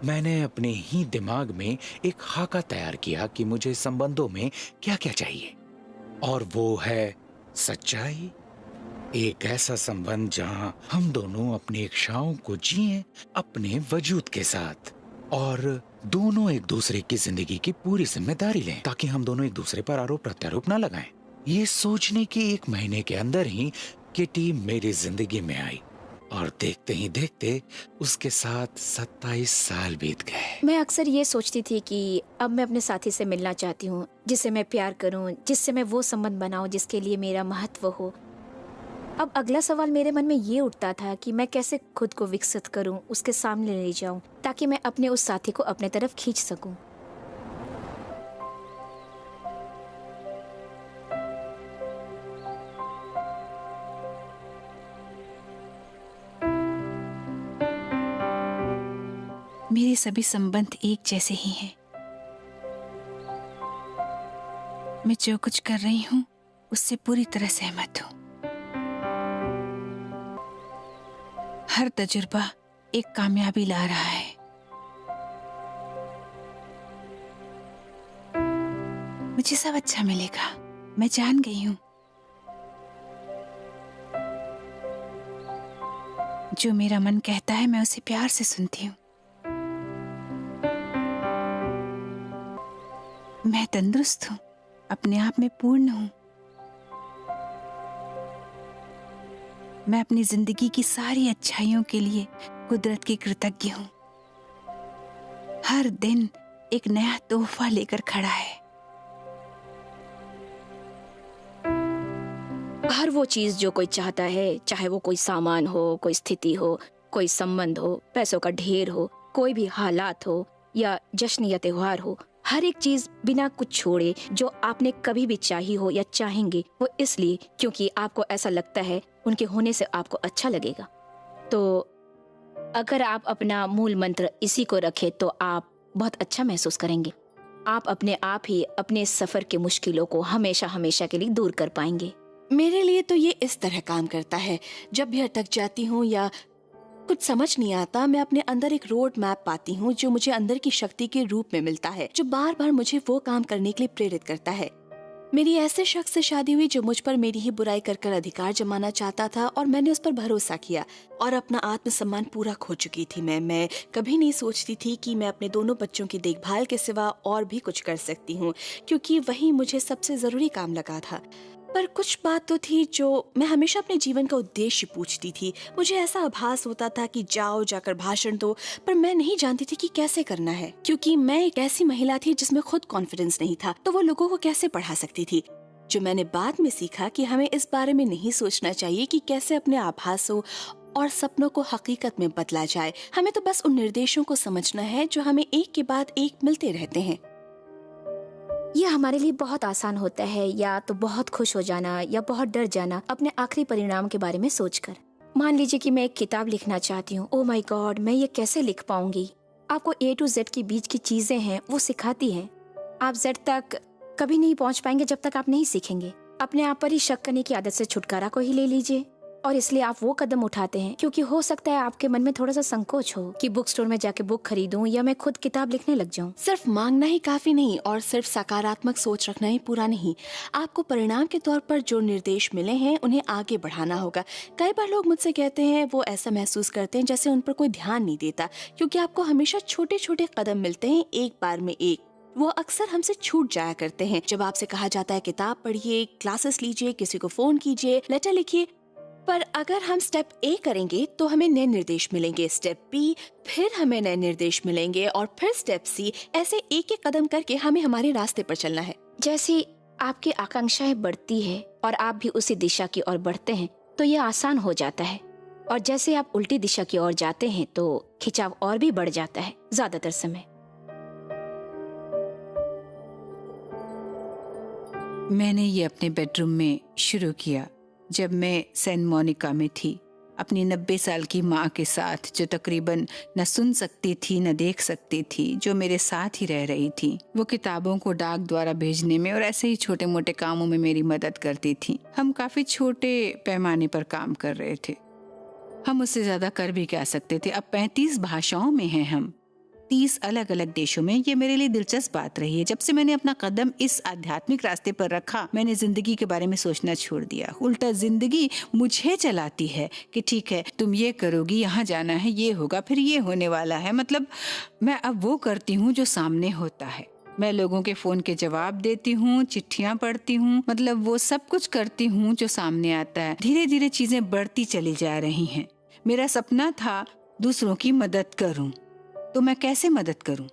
मैंने अपने ही दिमाग में एक खाका तैयार किया कि मुझे संबंधों में क्या क्या चाहिए, और वो है सच्चाई। एक ऐसा संबंध जहां हम दोनों अपनी इच्छाओं को जिएं अपने वजूद के साथ, और दोनों एक दूसरे की जिंदगी की पूरी जिम्मेदारी लें, ताकि हम दोनों एक दूसरे पर आरोप प्रत्यारोप न लगाएं। ये सोचने के 1 महीने के अंदर ही किटी मेरी जिंदगी में आई, और देखते ही देखते उसके साथ 27 साल बीत गए। मैं अक्सर ये सोचती थी कि अब मैं अपने साथी से मिलना चाहती हूँ, जिससे मैं प्यार करूँ, जिससे मैं वो संबंध बनाऊँ जिसके लिए मेरा महत्व हो। अब अगला सवाल मेरे मन में ये उठता था कि मैं कैसे खुद को विकसित करूं, उसके सामने ले जाऊं, ताकि मैं अपने उस साथी को अपने तरफ खींच सकूं। मेरे सभी संबंध एक जैसे ही हैं। मैं जो कुछ कर रही हूँ उससे पूरी तरह सहमत हूँ। हर तजुर्बा एक कामयाबी ला रहा है। मुझे सब अच्छा मिलेगा, मैं जान गई हूँ। जो मेरा मन कहता है मैं उसे प्यार से सुनती हूँ। मैं तंदुरुस्त हूँ, अपने आप में पूर्ण हूँ। मैं अपनी जिंदगी की सारी अच्छाइयों के लिए कुदरत की कृतज्ञ हूँ। हर दिन एक नया तोहफा लेकर खड़ा है। हर वो चीज जो कोई चाहता है, चाहे वो कोई सामान हो, कोई स्थिति हो, कोई संबंध हो, पैसों का ढेर हो, कोई भी हालात हो या जश्न या त्योहार हो, हर एक चीज बिना कुछ छोड़े जो आपने कभी भी चाही हो या चाहेंगे, वो इसलिए क्योंकि आपको ऐसा लगता है उनके होने से आपको अच्छा लगेगा। तो अगर आप अपना मूल मंत्र इसी को रखें तो आप बहुत अच्छा महसूस करेंगे। आप अपने आप ही अपने सफर के मुश्किलों को हमेशा हमेशा के लिए दूर कर पाएंगे। मेरे लिए तो ये इस तरह काम करता है। जब भी अटक जाती हूँ या कुछ समझ नहीं आता, मैं अपने अंदर एक रोड मैप पाती हूँ जो मुझे अंदर की शक्ति के रूप में मिलता है, जो बार बार मुझे वो काम करने के लिए प्रेरित करता है। मेरी ऐसे शख्स से शादी हुई जो मुझ पर मेरी ही बुराई कर कर अधिकार जमाना चाहता था, और मैंने उस पर भरोसा किया और अपना आत्मसम्मान पूरा खो चुकी थी। मैं कभी नहीं सोचती थी कि मैं अपने दोनों बच्चों की देखभाल के सिवा और भी कुछ कर सकती हूँ, क्योंकि वही मुझे सबसे जरूरी काम लगा था। पर कुछ बात तो थी जो मैं हमेशा अपने जीवन का उद्देश्य पूछती थी। मुझे ऐसा आभास होता था कि जाकर भाषण दो, पर मैं नहीं जानती थी कि कैसे करना है, क्योंकि मैं एक ऐसी महिला थी जिसमें खुद कॉन्फिडेंस नहीं था, तो वो लोगों को कैसे पढ़ा सकती थी। जो मैंने बाद में सीखा कि हमें इस बारे में नहीं सोचना चाहिए कि कैसे अपने आभासों और सपनों को हकीकत में बदला जाए। हमें तो बस उन निर्देशों को समझना है जो हमें एक के बाद एक मिलते रहते हैं। ये हमारे लिए बहुत आसान होता है या तो बहुत खुश हो जाना या बहुत डर जाना अपने आखिरी परिणाम के बारे में सोचकर। मान लीजिए कि मैं एक किताब लिखना चाहती हूँ। ओह माय गॉड, मैं ये कैसे लिख पाऊंगी। आपको A to Z के बीच की चीजें हैं वो सिखाती है। आप Z तक कभी नहीं पहुंच पाएंगे जब तक आप नहीं सीखेंगे। अपने आप पर ही शक करने की आदत से छुटकारा को ही ले लीजिए। और इसलिए आप वो कदम उठाते हैं क्योंकि हो सकता है आपके मन में थोड़ा सा संकोच हो कि बुक स्टोर में जाके बुक खरीदूं या मैं खुद किताब लिखने लग जाऊं। सिर्फ मांगना ही काफी नहीं और सिर्फ सकारात्मक सोच रखना ही पूरा नहीं, आपको परिणाम के तौर पर जो निर्देश मिले हैं उन्हें आगे बढ़ाना होगा। कई बार लोग मुझसे कहते हैं वो ऐसा महसूस करते हैं जैसे उन पर कोई ध्यान नहीं देता, क्योंकि आपको हमेशा छोटे छोटे कदम मिलते हैं, एक बार में एक। वो अक्सर हमसे छूट जाया करते हैं। जब आपसे कहा जाता है किताब पढ़िए, क्लासेस लीजिए, किसी को फोन कीजिए, लेटर लिखिए, पर अगर हम स्टेप ए करेंगे तो हमें नए निर्देश मिलेंगे, स्टेप बी, फिर हमें नए निर्देश मिलेंगे और फिर स्टेप सी। ऐसे एक एक कदम करके हमें हमारे रास्ते पर चलना है। जैसी आपकी आकांक्षाएं बढ़ती है और आप भी उसी दिशा की ओर बढ़ते हैं तो ये आसान हो जाता है, और जैसे आप उल्टी दिशा की ओर जाते हैं तो खिंचाव और भी बढ़ जाता है ज्यादातर समय। मैंने ये अपने बेडरूम में शुरू किया जब मैं सैन मोनिका में थी, अपनी 90 साल की माँ के साथ, जो तकरीबन न सुन सकती थी न देख सकती थी, जो मेरे साथ ही रह रही थी। वो किताबों को डाक द्वारा भेजने में और ऐसे ही छोटे मोटे कामों में मेरी मदद करती थी। हम काफी छोटे पैमाने पर काम कर रहे थे, हम उससे ज्यादा कर भी क्या सकते थे। अब 35 भाषाओं में हैं हम, 30 अलग अलग देशों में। ये मेरे लिए दिलचस्प बात रही है। जब से मैंने अपना कदम इस आध्यात्मिक रास्ते पर रखा, मैंने जिंदगी के बारे में सोचना छोड़ दिया। उल्टा जिंदगी मुझे चलाती है कि ठीक है तुम ये करोगी, यहाँ जाना है, ये होगा, फिर ये होने वाला है। मतलब मैं अब वो करती हूँ जो सामने होता है। मैं लोगों के फोन के जवाब देती हूँ, चिट्ठियाँ पढ़ती हूँ, मतलब वो सब कुछ करती हूँ जो सामने आता है। धीरे धीरे चीजें बढ़ती चली जा रही हैं। मेरा सपना था दूसरों की मदद करूं, तो मैं कैसे मदद करूं?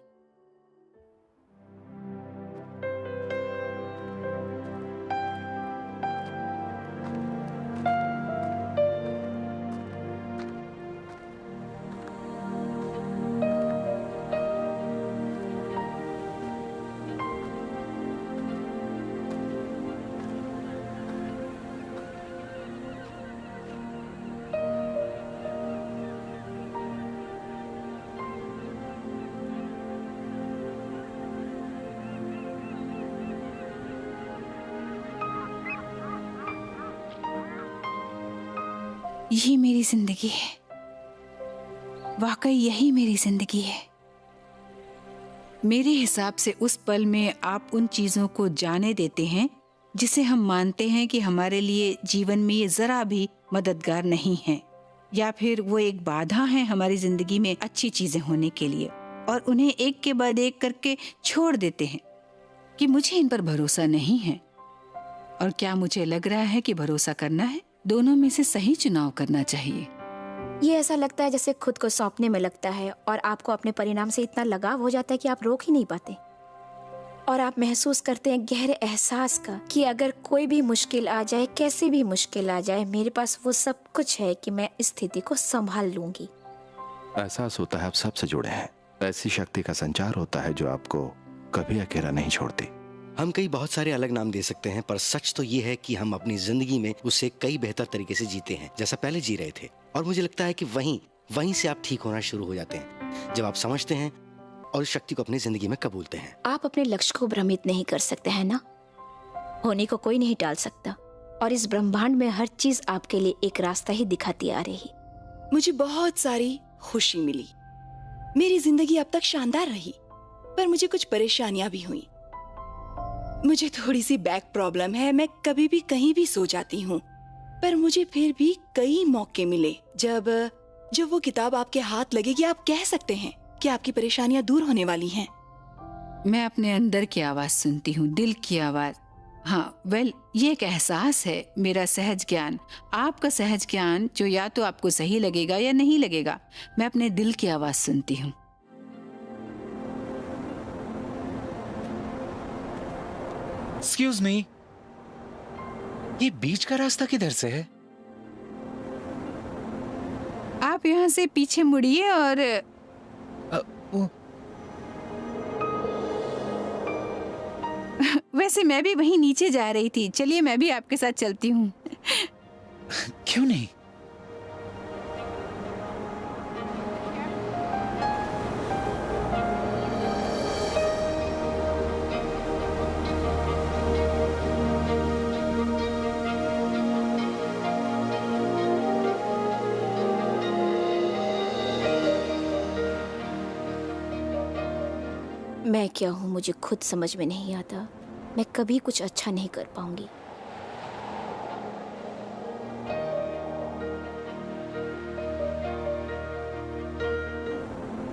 यही मेरी जिंदगी है, वाकई यही मेरी जिंदगी है। मेरे हिसाब से उस पल में आप उन चीजों को जाने देते हैं जिसे हम मानते हैं कि हमारे लिए जीवन में ये जरा भी मददगार नहीं है, या फिर वो एक बाधा है हमारी जिंदगी में अच्छी चीजें होने के लिए, और उन्हें एक के बाद एक करके छोड़ देते हैं कि मुझे इन पर भरोसा नहीं है। और क्या मुझे लग रहा है कि भरोसा करना है? दोनों में से सही चुनाव करना चाहिए। ये ऐसा लगता है जैसे खुद को सौंपने में लगता है और आपको अपने परिणाम से इतना लगाव हो जाता है कि आप रोक ही नहीं पाते, और आप महसूस करते हैं गहरे एहसास का कि अगर कोई भी मुश्किल आ जाए, कैसी भी मुश्किल आ जाए, मेरे पास वो सब कुछ है कि मैं इस स्थिति को संभाल लूंगी। एहसास होता है आप सबसे जुड़े हैं, ऐसी शक्ति का संचार होता है जो आपको कभी अकेला नहीं छोड़ती। हम कई बहुत सारे अलग नाम दे सकते हैं, पर सच तो ये है कि हम अपनी जिंदगी में उसे कई बेहतर तरीके से जीते हैं जैसा पहले जी रहे थे। और मुझे लगता है कि वहीं से आप ठीक होना शुरू हो जाते हैं जब आप समझते हैं और इस शक्ति को अपनी जिंदगी में कबूलते हैं। आप अपने लक्ष्य को भ्रमित नहीं कर सकते हैं ना, होने को कोई नहीं टाल सकता, और इस ब्रह्मांड में हर चीज आपके लिए एक रास्ता ही दिखाती आ रही। मुझे बहुत सारी खुशी मिली, मेरी जिंदगी अब तक शानदार रही, पर मुझे कुछ परेशानियां भी हुई। मुझे थोड़ी सी बैक प्रॉब्लम है, मैं कभी भी कहीं भी सो जाती हूँ, पर मुझे फिर भी कई मौके मिले जब वो किताब आपके हाथ लगेगी, आप कह सकते हैं कि आपकी परेशानियां दूर होने वाली हैं। मैं अपने अंदर की आवाज सुनती हूँ, दिल की आवाज। हाँ, ये एक एहसास है, मेरा सहज ज्ञान, आपका सहज ज्ञान, जो या तो आपको सही लगेगा या नहीं लगेगा। मैं अपने दिल की आवाज सुनती हूँ। एक्सक्यूज मी, ये बीच का रास्ता किधर से है? आप यहाँ से पीछे मुड़िए और वैसे मैं भी वहीं नीचे जा रही थी, चलिए मैं भी आपके साथ चलती हूँ। क्यों नहीं? मैं क्या हूँ मुझे खुद समझ में नहीं आता। मैं कभी कुछ अच्छा नहीं कर पाऊंगी।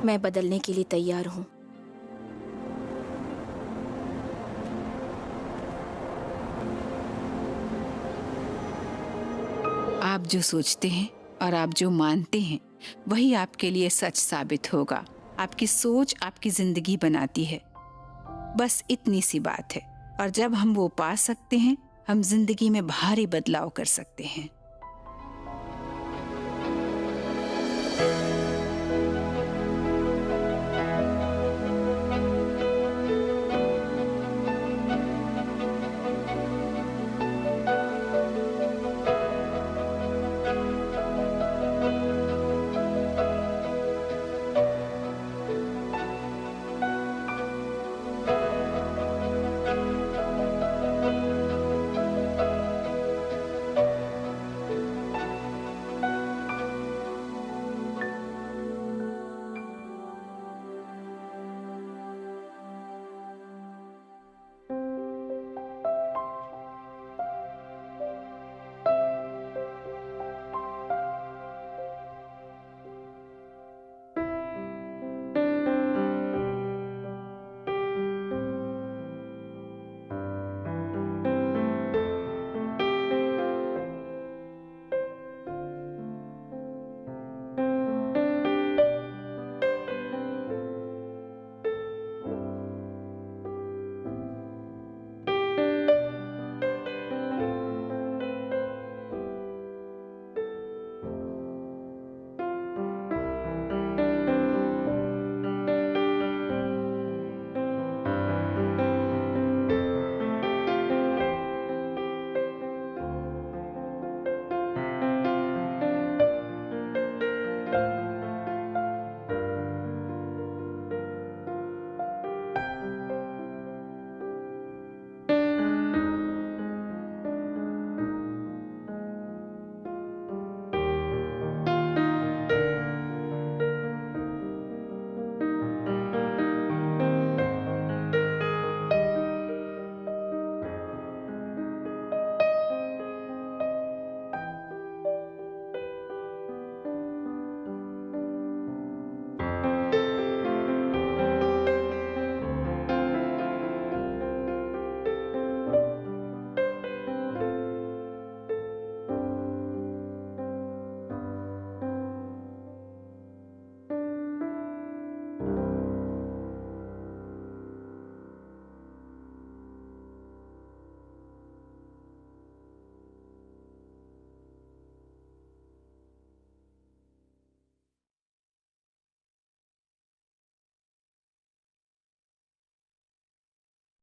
मैं बदलने के लिए तैयार हूँ। आप जो सोचते हैं और आप जो मानते हैं वही आपके लिए सच साबित होगा। आपकी सोच आपकी जिंदगी बनाती है, बस इतनी सी बात है। और जब हम वो पा सकते हैं, हम जिंदगी में भारी बदलाव कर सकते हैं।